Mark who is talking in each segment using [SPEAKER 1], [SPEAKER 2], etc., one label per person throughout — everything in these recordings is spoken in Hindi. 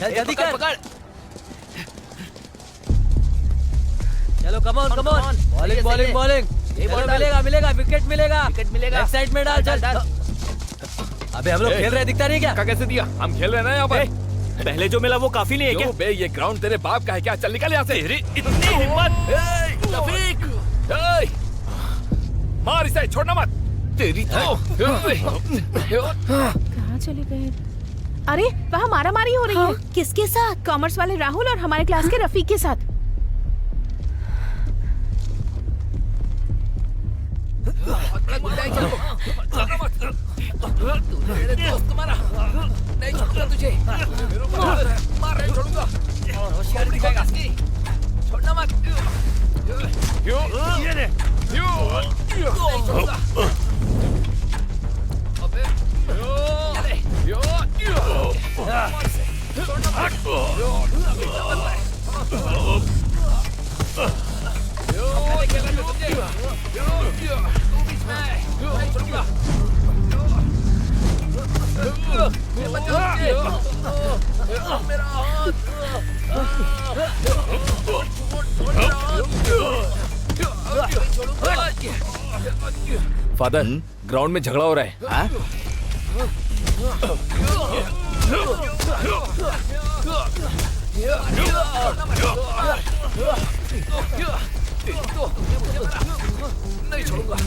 [SPEAKER 1] चल जल्दी
[SPEAKER 2] पकड़,
[SPEAKER 1] कर।
[SPEAKER 2] पकड़।
[SPEAKER 1] चलो कम ऑन कम ऑन।
[SPEAKER 2] सही
[SPEAKER 1] बॉलिंग
[SPEAKER 2] है,
[SPEAKER 1] बॉलिंग
[SPEAKER 2] सही है।
[SPEAKER 1] बॉलिंग।
[SPEAKER 2] ये बॉल डाल।
[SPEAKER 1] मिलेगा मिलेगा विकेट मिलेगा।
[SPEAKER 2] विकेट मिलेगा।
[SPEAKER 1] लेफ्ट साइड में डाल।
[SPEAKER 2] डाल,
[SPEAKER 1] चल
[SPEAKER 2] डाल।
[SPEAKER 1] अबे हम लोग खेल रहे हैं, दिखता नहीं क्या?
[SPEAKER 3] धक्का कैसे दिया? हम खेल रहे हैं ना यहाँ पर।
[SPEAKER 4] पहले जो मिला वो काफी नहीं है क्या?
[SPEAKER 3] क्यों बे, ये ग्राउंड तेरे बाप का है क्या? चल निकल यहाँ से।
[SPEAKER 4] तेरी इतनी हिम्मत!
[SPEAKER 3] रफीक, मार इसे, छोड़ना मत।
[SPEAKER 4] तेरी तो
[SPEAKER 5] कहाँ चले गए? अरे वहाँ मारामारी हो रही है।
[SPEAKER 6] किसके साथ?
[SPEAKER 5] कॉमर्स वाले राहुल और हमारे क्लास के रफीक के साथ।
[SPEAKER 2] बहुत बड़ा गुंडा है, चलो। छोड़ना मत। तूने मेरे दोस्त को मारा। नहीं छोड़ूंगा तुझे। मार, नहीं छोड़ूंगा। और होशियारी दिखाएगा इसकी। छोड़ना मत।
[SPEAKER 3] ये ले।
[SPEAKER 2] नहीं छोड़ूंगा। अबे,
[SPEAKER 3] फादर, ग्राउंड में झगड़ा हो रहा है।
[SPEAKER 1] हाँ?
[SPEAKER 2] नहीं छोड़ूंगा।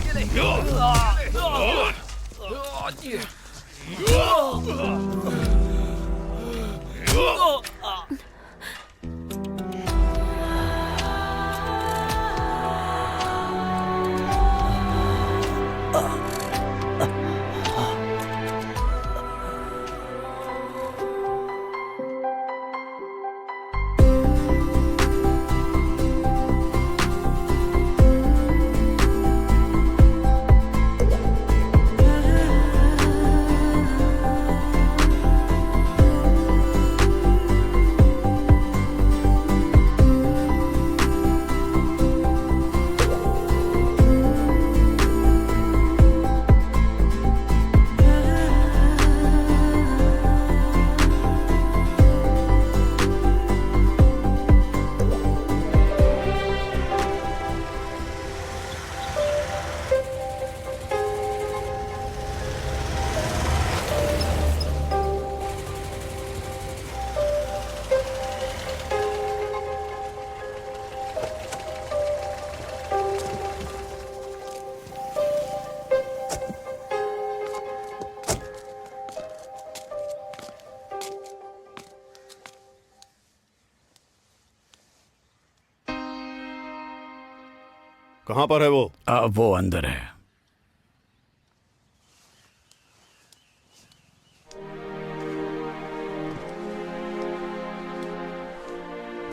[SPEAKER 7] कहाँ पर है वो?
[SPEAKER 4] वो अंदर है।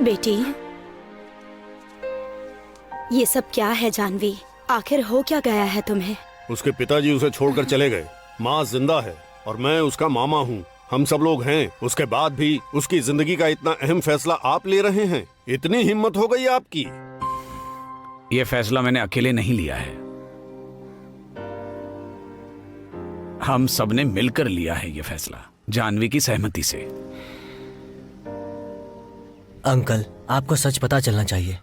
[SPEAKER 6] बेटी, ये सब क्या है जानवी? आखिर हो क्या गया है तुम्हें?
[SPEAKER 7] उसके पिताजी उसे छोड़कर चले गए। माँ जिंदा है और मैं उसका मामा हूँ। हम सब लोग हैं। उसके बाद भी उसकी जिंदगी का इतना अहम फैसला आप ले रहे हैं। इतनी हिम्मत हो गई आपकी?
[SPEAKER 4] ये फैसला मैंने अकेले नहीं लिया है, हम सबने मिलकर लिया है ये फैसला, जानवी की सहमति से।
[SPEAKER 1] अंकल, आपको सच पता चलना चाहिए,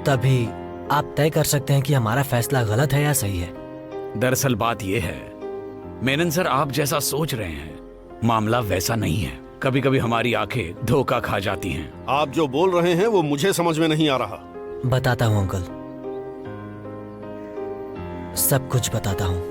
[SPEAKER 1] तभी आप तय कर सकते हैं कि हमारा फैसला गलत है या सही है।
[SPEAKER 4] दरअसल बात यह है मेनन सर, आप जैसा सोच रहे हैं मामला वैसा नहीं है। कभी कभी हमारी आंखें धोखा खा जाती हैं।
[SPEAKER 7] आप जो बोल रहे हैं वो मुझे समझ में नहीं आ रहा।
[SPEAKER 1] बताता हूँ अंकल, सब कुछ बताता हूँ।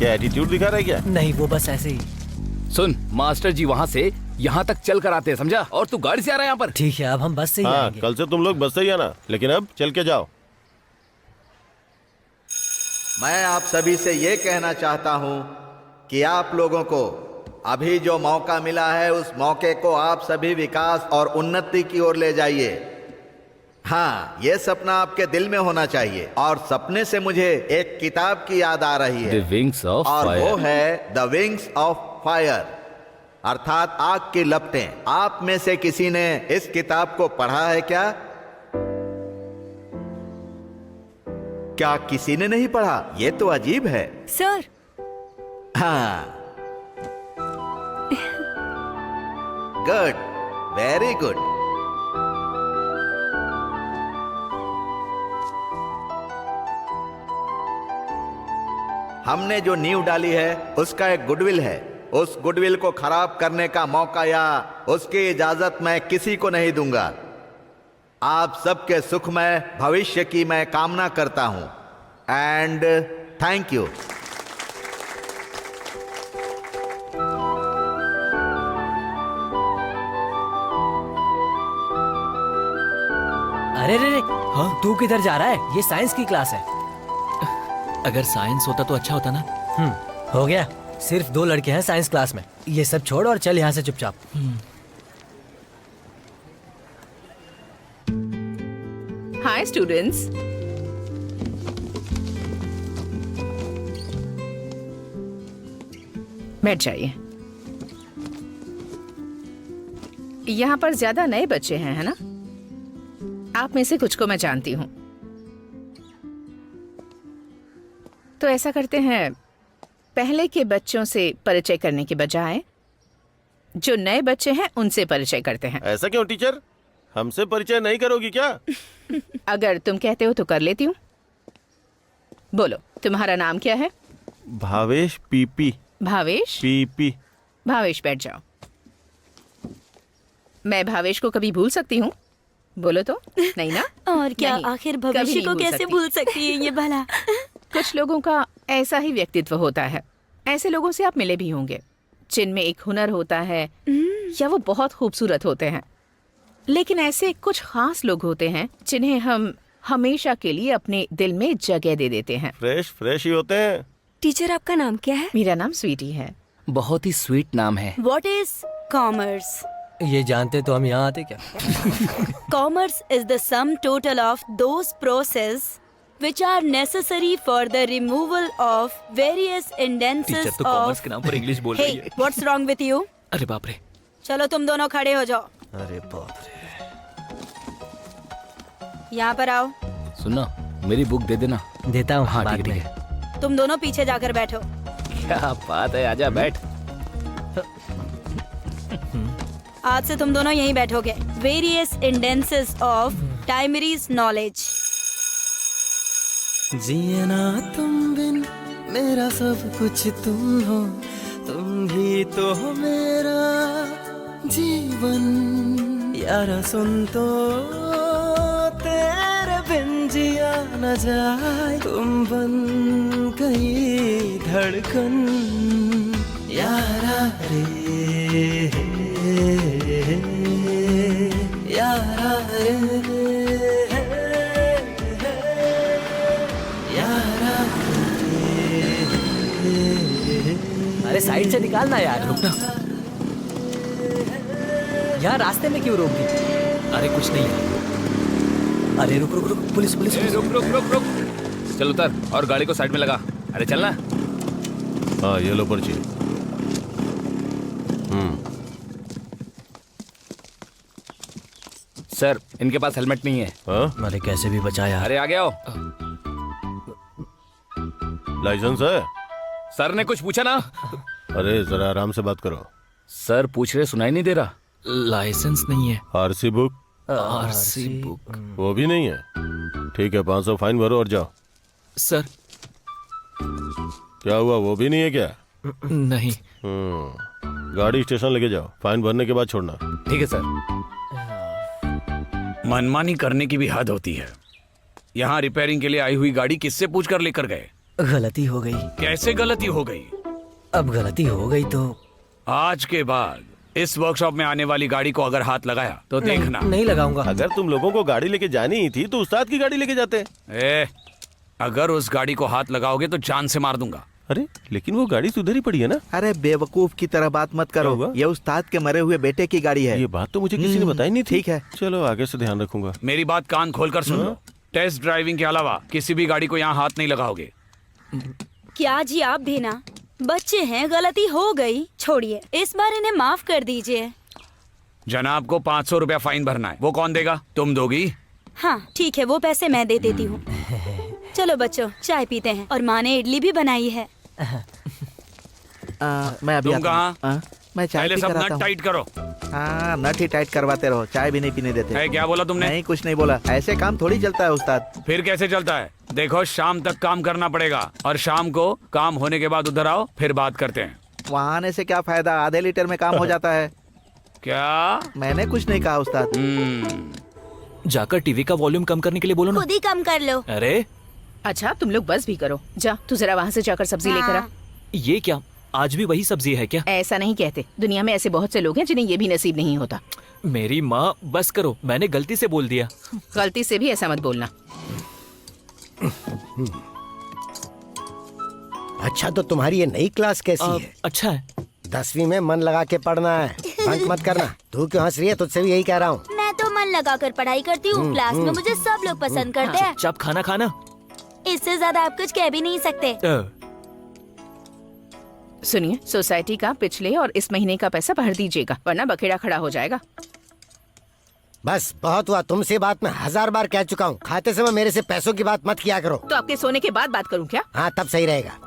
[SPEAKER 8] क्या एटीट्यूड दिखा रहा है क्या?
[SPEAKER 1] नहीं, वो बस ऐसे ही।
[SPEAKER 3] सुन, मास्टर जी वहाँ से यहाँ तक चल कर आते हैं, समझा? और तू गाड़ी से आ रहा है यहाँ पर।
[SPEAKER 1] ठीक है, अब हम बस से ही
[SPEAKER 8] हाँ,
[SPEAKER 1] आएंगे।
[SPEAKER 8] कल से तुम लोग बस से ही आना, लेकिन अब चल के जाओ।
[SPEAKER 9] मैं आप सभी से ये कहना चाहता हूं कि आप लोगों को अभी जो मौका मिला है उस मौके को आप सभी विकास और उन्नति की ओर ले जाइए। हाँ, ये सपना आपके दिल में होना चाहिए। और सपने से मुझे एक किताब की याद आ रही है,
[SPEAKER 3] The Wings of
[SPEAKER 9] और
[SPEAKER 3] Fire।
[SPEAKER 9] वो है द विंग्स ऑफ फायर, अर्थात आग की लपटें। आप में से किसी ने इस किताब को पढ़ा है क्या? क्या किसी ने नहीं पढ़ा? ये तो अजीब है।
[SPEAKER 6] सर,
[SPEAKER 9] हाँ, गुड, वेरी गुड। हमने जो नींव डाली है उसका एक गुडविल है। उस गुडविल को खराब करने का मौका या उसकी इजाजत मैं किसी को नहीं दूंगा। आप सबके सुखमय भविष्य की मैं कामना करता हूं। And thank you.
[SPEAKER 1] अरे रे रे, हाँ, तू किधर जा रहा है? ये साइंस की क्लास है।
[SPEAKER 2] अगर साइंस होता तो अच्छा होता ना।
[SPEAKER 1] हो गया। सिर्फ 2 लड़के हैं साइंस क्लास में। ये सब छोड़ और चल यहाँ से चुपचाप।
[SPEAKER 5] Hi students. बैठ जाइए। यहाँ पर ज्यादा नए बच्चे हैं, है ना? आप में से कुछ को मैं जानती हूँ। तो ऐसा करते हैं, पहले के बच्चों से परिचय करने के बजाय जो नए बच्चे हैं उनसे परिचय करते हैं।
[SPEAKER 8] ऐसा क्यों टीचर? हमसे परिचय नहीं करोगी क्या?
[SPEAKER 5] अगर तुम कहते हो तो कर लेती हूँ। बोलो, तुम्हारा नाम क्या है?
[SPEAKER 8] भावेश पीपी।
[SPEAKER 5] भावेश?
[SPEAKER 8] पीपी।
[SPEAKER 5] भावेश, बैठ जाओ। मैं भावेश को कभी भूल सकती हूँ? बोलो तो। नहीं ना?
[SPEAKER 6] और क्या,
[SPEAKER 5] नहीं,
[SPEAKER 6] आखिर
[SPEAKER 5] कभी
[SPEAKER 6] भविष्य
[SPEAKER 5] नहीं
[SPEAKER 6] को
[SPEAKER 5] भूल
[SPEAKER 6] कैसे
[SPEAKER 5] सकती।
[SPEAKER 6] भूल सकती है ये भला?
[SPEAKER 5] कुछ लोगों का ऐसा ही व्यक्तित्व होता है। ऐसे लोगों से आप मिले भी होंगे, जिनमें एक हुनर होता है या वो बहुत खूबसूरत होते हैं। लेकिन ऐसे कुछ खास लोग होते हैं जिन्हें हम हमेशा के लिए अपने दिल में जगह दे देते हैं।
[SPEAKER 8] फ्रेश ही होते हैं।
[SPEAKER 6] टीचर, आपका नाम क्या है?
[SPEAKER 5] मेरा नाम स्वीटी है।
[SPEAKER 2] बहुत ही स्वीट नाम है।
[SPEAKER 6] What is commerce?
[SPEAKER 1] ये जानते तो हम यहाँ आते क्या?
[SPEAKER 6] Commerce is the sum total of those processes which are necessary for the removal of various hindrances
[SPEAKER 2] teacher तो
[SPEAKER 6] of...
[SPEAKER 2] कॉमर्स के नाम पर इंग्लिश बोल रही
[SPEAKER 6] Hey,
[SPEAKER 2] है।
[SPEAKER 6] what's wrong with you?
[SPEAKER 2] अरे बाप रे।
[SPEAKER 6] चलो तुम दोनों खड़े हो जाओ।
[SPEAKER 1] अरे बाप रे।
[SPEAKER 6] यहाँ पर आओ।
[SPEAKER 3] सुनना, मेरी बुक दे देना।
[SPEAKER 1] देता हूँ।
[SPEAKER 3] हाँ,
[SPEAKER 1] बाद
[SPEAKER 3] ठीक
[SPEAKER 1] में।
[SPEAKER 3] है।
[SPEAKER 6] तुम दोनों पीछे जाकर बैठो।
[SPEAKER 3] क्या बात है, आजा बैठ।
[SPEAKER 6] आज से तुम दोनों यहीं बैठोगे। Various instances of Timery's knowledge.
[SPEAKER 10] जिए ना तुम बिन, मेरा सब कुछ तुम हो, तुम ही तो हो मेरा जीवन। यारा सुन तो, तेरे बिन जिया न जाए, तुम बन गई धड़कन। यारा रे, यारा रे, यारा
[SPEAKER 1] अरे साइड से निकालना यार। रुकना। यहाँ रास्ते में क्यों रोक दी?
[SPEAKER 2] अरे कुछ नहीं है।
[SPEAKER 1] अरे रुक रुक रुक, पुलिस पुलिस।
[SPEAKER 3] ए, रुक रुक रुक रुक। चल उतर और गाड़ी को साइड में लगा। अरे चलना।
[SPEAKER 8] हाँ, ये लो पर्ची।
[SPEAKER 3] सर, इनके पास हेलमेट नहीं है।
[SPEAKER 8] हाँ?
[SPEAKER 1] अरे कैसे भी बचा यार।
[SPEAKER 3] अरे आगे आओ।
[SPEAKER 8] लाइसेंस है?
[SPEAKER 3] सर ने कुछ पूछा ना?
[SPEAKER 8] अरे जरा आराम से बात करो।
[SPEAKER 3] सर पूछ रहे, सुनाई नहीं दे रहा।
[SPEAKER 2] लाइसेंस नहीं है।
[SPEAKER 8] RC book?
[SPEAKER 2] आरसी बुक
[SPEAKER 8] वो भी नहीं है। ठीक है, 500 फाइन भरो और जाओ।
[SPEAKER 2] सर।
[SPEAKER 8] क्या हुआ, वो भी नहीं है क्या?
[SPEAKER 2] नहीं।
[SPEAKER 8] गाड़ी स्टेशन लेके जाओ, फाइन भरने के बाद छोड़ना।
[SPEAKER 3] ठीक है सर।
[SPEAKER 4] मनमानी करने की भी हद होती है। यहाँ रिपेयरिंग के लिए आई हुई गाड़ी किससे पूछ कर लेकर गए?
[SPEAKER 1] गलती हो गई।
[SPEAKER 4] कैसे गलती हो गई?
[SPEAKER 1] अब गलती हो गई तो
[SPEAKER 4] आज के बाद इस वर्कशॉप में आने वाली गाड़ी को अगर हाथ लगाया तो देखना।
[SPEAKER 1] नहीं लगाऊंगा।
[SPEAKER 8] अगर तुम लोगों को गाड़ी लेके जानी ही थी तो उस्ताद की गाड़ी लेके जाते।
[SPEAKER 4] अगर उस गाड़ी को हाथ लगाओगे तो जान से मार दूंगा।
[SPEAKER 8] अरे लेकिन वो गाड़ी सुधर ही पड़ी है ना।
[SPEAKER 9] अरे बेवकूफ की तरह बात मत करो, ये उस्ताद के मरे हुए बेटे की गाड़ी है।
[SPEAKER 8] ये बात तो मुझे किसी ने बताई नहीं थी।
[SPEAKER 9] ठीक है,
[SPEAKER 8] चलो आगे से ध्यान रखूंगा।
[SPEAKER 4] मेरी बात कान खोलकर सुन लो। टेस्ट ड्राइविंग के अलावा किसी भी गाड़ी को यहाँ हाथ नहीं लगाओगे।
[SPEAKER 6] क्या जी आप भी ना, बच्चे हैं, गलती हो गई, छोड़िए, इस बार इन्हें माफ कर दीजिए।
[SPEAKER 4] जनाब को 500 रुपया फाइन भरना है। वो कौन देगा? तुम दोगी?
[SPEAKER 6] हाँ ठीक है, वो पैसे मैं दे देती हूँ। चलो बच्चों चाय पीते हैं, और माँ ने इडली भी बनाई है।
[SPEAKER 9] मैं अभी
[SPEAKER 4] तुम कहाँ?
[SPEAKER 9] मैं चाय
[SPEAKER 4] पहले
[SPEAKER 9] पी
[SPEAKER 4] सब
[SPEAKER 9] कर आता
[SPEAKER 4] नट
[SPEAKER 9] हूँ।
[SPEAKER 4] टाइट करो।
[SPEAKER 9] हाँ नट ही टाइट करवाते रहो, चाय भी नहीं पीने देते।
[SPEAKER 4] है, क्या बोला तुमने?
[SPEAKER 9] नहीं कुछ नहीं बोला, ऐसे काम थोड़ी चलता है उस्ताद।
[SPEAKER 4] फिर कैसे चलता है? देखो शाम तक काम करना पड़ेगा, और शाम को काम होने के बाद उधर आओ, फिर बात करते हैं।
[SPEAKER 9] वहाँ आने से क्या फायदा, आधे लीटर में काम हो जाता है।
[SPEAKER 4] क्या?
[SPEAKER 9] मैंने कुछ नहीं कहा उस्ताद।
[SPEAKER 1] जाकर टीवी का वॉल्यूम कम करने के लिए बोलो ना।
[SPEAKER 6] खुद ही कम कर लो।
[SPEAKER 1] अरे
[SPEAKER 5] अच्छा तुम लोग बस भी करो। जा तू जरा वहाँ से जाकर सब्जी लेकर आ।
[SPEAKER 1] ये क्या, आज भी वही सब्जी है क्या?
[SPEAKER 5] ऐसा नहीं कहते, दुनिया में ऐसे बहुत से लोग हैं जिन्हें ये भी नसीब नहीं होता।
[SPEAKER 1] मेरी माँ, बस करो, मैंने गलती से बोल दिया।
[SPEAKER 5] गलती से भी ऐसा मत बोलना।
[SPEAKER 11] अच्छा तो तुम्हारी ये नई क्लास कैसी है?
[SPEAKER 1] अच्छा है।
[SPEAKER 11] 10वीं में मन लगा के पढ़ना है, बंक मत करना। तू क्यों हंस रही है? तुझसे भी यही कह रहा हूँ।
[SPEAKER 6] मैं तो मन लगा कर पढ़ाई करती हूँ, क्लास में मुझे सब लोग पसंद करते हैं।
[SPEAKER 1] चुपचाप खाना खाना।
[SPEAKER 6] इससे ज्यादा आप कुछ कह भी नहीं सकते।
[SPEAKER 5] सुनिए, सोसाइटी का पिछले और इस महीने का पैसा भर दीजिएगा, वरना बखेड़ा खड़ा हो जाएगा।
[SPEAKER 11] बस बहुत हुआ, तुमसे बात मैं 1000 बार कह चुका हूँ। खाते समय मेरे से पैसों की बात मत किया करो।
[SPEAKER 5] तो आपके सोने के बाद बात करूँ क्या?
[SPEAKER 11] हाँ तब सही रहेगा।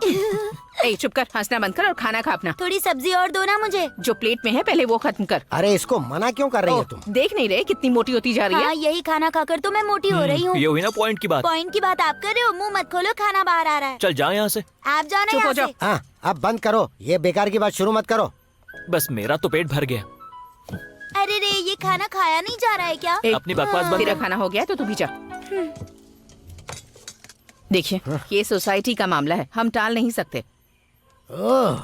[SPEAKER 5] ए चुप कर, हंसना बंद कर और खाना खा अपना।
[SPEAKER 6] थोड़ी सब्जी और दो ना मुझे।
[SPEAKER 5] जो प्लेट में है पहले वो खत्म कर।
[SPEAKER 11] अरे इसको मना क्यों कर रही हो तुम?
[SPEAKER 5] देख नहीं रहे कितनी मोटी होती जा रही है?
[SPEAKER 6] हाँ, यही खाना खाकर तो मैं मोटी हो रही हूँ।
[SPEAKER 1] ये हुई ना पॉइंट की बात।
[SPEAKER 6] पॉइंट की बात आप कर रहे हो, मुंह मत खोलो, खाना बाहर आ रहा है।
[SPEAKER 1] चल जाओ यहाँ से।
[SPEAKER 6] आप जाना
[SPEAKER 5] चुप हो
[SPEAKER 6] यहाँ
[SPEAKER 5] जाओ।
[SPEAKER 6] से।
[SPEAKER 11] हाँ अब बंद करो, ये बेकार की बात शुरू मत करो।
[SPEAKER 1] बस मेरा तो पेट भर गया।
[SPEAKER 6] अरे रे, ये खाना खाया नहीं जा रहा है क्या?
[SPEAKER 1] अपनी बकवास बंद
[SPEAKER 5] तेरा
[SPEAKER 1] कर।
[SPEAKER 5] खाना हो गया तो तू भी जा। देखिए ये सोसाइटी का मामला है, हम टाल नहीं सकते।
[SPEAKER 11] ओह,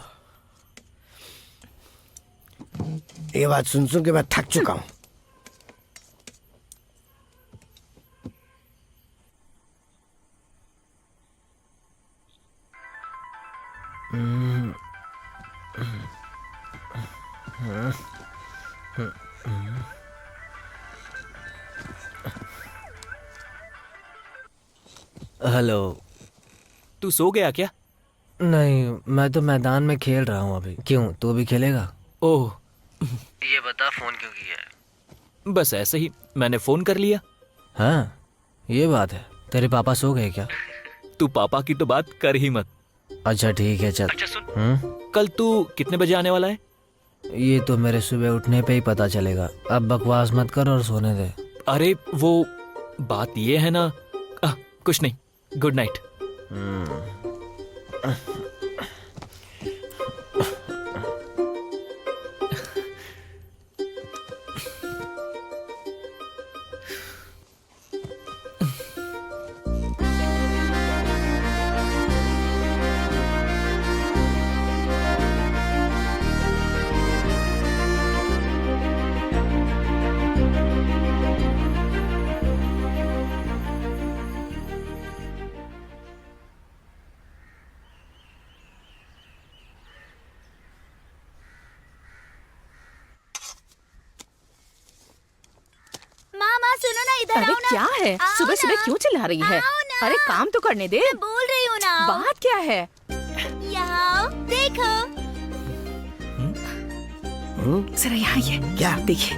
[SPEAKER 11] ये बात सुन सुन के मैं थक चुका हूँ।
[SPEAKER 1] हेलो, तू सो गया क्या?
[SPEAKER 10] नहीं, मैं तो मैदान में खेल रहा हूँ अभी। क्यों, तू भी खेलेगा?
[SPEAKER 1] ओह,
[SPEAKER 10] ये बता फोन क्यों किया है?
[SPEAKER 1] बस ऐसे ही मैंने फोन कर लिया।
[SPEAKER 10] हाँ ये बात है। तेरे पापा सो गए क्या?
[SPEAKER 1] तू पापा की तो बात कर ही मत।
[SPEAKER 10] अच्छा ठीक है चल।
[SPEAKER 1] अच्छा सुन, कल तू कितने बजे आने वाला है?
[SPEAKER 10] ये तो मेरे सुबह उठने पे ही पता चलेगा। अब बकवास मत कर और सोने दे।
[SPEAKER 1] अरे वो बात ये है ना, कुछ नहीं, गुड नाइट।
[SPEAKER 6] माँ सुनो ना, इधर
[SPEAKER 5] अरे
[SPEAKER 6] आओ ना।
[SPEAKER 5] क्या है,
[SPEAKER 6] आओ
[SPEAKER 5] सुबह सुबह
[SPEAKER 6] ना।
[SPEAKER 5] क्यों चिल्ला रही है?
[SPEAKER 6] आओ ना।
[SPEAKER 5] अरे काम तो करने दे।
[SPEAKER 6] मैं बोल रही हूँ ना।
[SPEAKER 5] बात क्या है?
[SPEAKER 6] यहाँ देखो।
[SPEAKER 5] जरा यहाँ ये
[SPEAKER 11] क्या?
[SPEAKER 5] देखिए।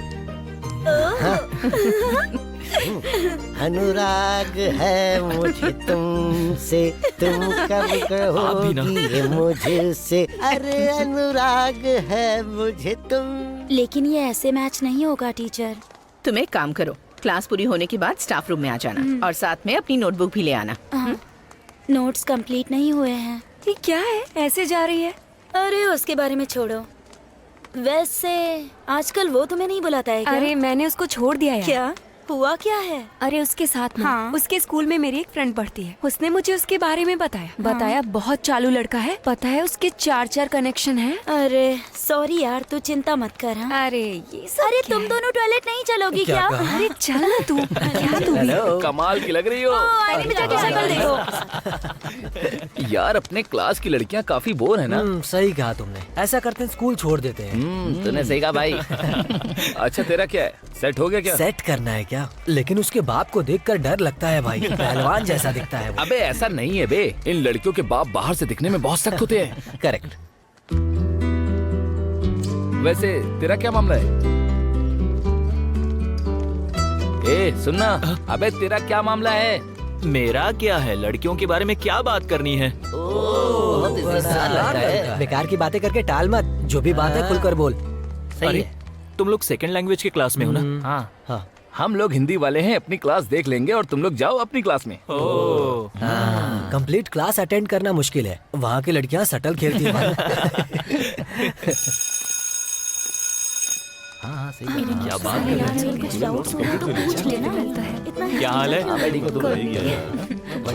[SPEAKER 11] अनुराग है मुझे तुमसे, तुम कब
[SPEAKER 1] आप भी ना।
[SPEAKER 11] कहोगी ये मुझसे। अरे अनुराग है मुझे तुम।
[SPEAKER 6] लेकिन ये ऐसे मैच नहीं होगा टीचर।
[SPEAKER 5] तुम एक काम करो, क्लास पूरी होने के बाद स्टाफ रूम में आ जाना और साथ में अपनी नोटबुक भी ले आना।
[SPEAKER 6] नोट्स कंप्लीट नहीं हुए हैं।
[SPEAKER 12] ये क्या है, ऐसे जा रही है?
[SPEAKER 6] अरे उसके बारे में छोड़ो। वैसे आजकल वो तुम्हें नहीं बुलाता है क्या?
[SPEAKER 12] अरे मैंने उसको छोड़ दिया यार।
[SPEAKER 6] क्या हुआ क्या है?
[SPEAKER 12] अरे उसके साथ ना,
[SPEAKER 6] हाँ।
[SPEAKER 12] उसके स्कूल में मेरी एक फ्रेंड पढ़ती है। उसने मुझे उसके बारे में बताया बहुत चालू लड़का है। पता है उसके 4 कनेक्शन है।
[SPEAKER 6] अरे सॉरी यार, तू चिंता मत कर। हाँ?
[SPEAKER 12] अरे ये सब
[SPEAKER 6] अरे
[SPEAKER 12] क्या
[SPEAKER 6] तुम
[SPEAKER 12] है?
[SPEAKER 6] दोनों टॉयलेट नहीं चलोगी क्या?
[SPEAKER 12] अरे चल ना तू। क्या तू भी?
[SPEAKER 3] कमाल की लग रही हो
[SPEAKER 6] अनिता की शक्ल देखो।
[SPEAKER 3] यार। अपने क्लास की लड़कियां काफी बोर है ना।
[SPEAKER 1] सही कहा तुमने। ऐसा करते हैं स्कूल छोड़ देते हैं।
[SPEAKER 3] तूने सही कहा भाई। अच्छा तेरा क्या है, सेट हो गया क्या?
[SPEAKER 1] सेट करना है क्या? लेकिन उसके बाप को देखकर डर लगता है भाई। पहलवान जैसा दिखता है वो।
[SPEAKER 3] अबे ऐसा नहीं है बे, इन लड़कियों के बाप बाहर से दिखने में बहुत सख्त होते हैं।
[SPEAKER 1] करेक्ट।
[SPEAKER 3] वैसे तेरा क्या मामला है? ए सुनना, अबे तेरा क्या मामला है?
[SPEAKER 13] मेरा क्या है? लड़कियों के बारे में क्या बात करनी है?
[SPEAKER 1] बहुत इज्जतदार लड़का है। बेकार की बातें करके टाल मत, जो भी बात है खुलकर बोल। सही
[SPEAKER 13] अरे
[SPEAKER 1] है।
[SPEAKER 13] तुम लोग सेकंड लैंग्वेज की क्लास में हो ना?
[SPEAKER 3] हाँ
[SPEAKER 1] हाँ।
[SPEAKER 3] हम लोग हिंदी वाले हैं, अपनी क्लास देख लेंगे और तुम लोग जाओ अपनी क्लास में।
[SPEAKER 1] कंप्लीट क्लास अटेंड करना मुश्किल है, वहाँ की लड़कियाँ सटल खेलती हैं।
[SPEAKER 3] हाँ सही
[SPEAKER 6] मेरे
[SPEAKER 13] क्या
[SPEAKER 6] कुछ
[SPEAKER 13] बात
[SPEAKER 6] सारे
[SPEAKER 13] कर रहे
[SPEAKER 6] यार, कुछ डाउट्स हो तो पूछ लेना। इतना
[SPEAKER 13] क्या हाल है?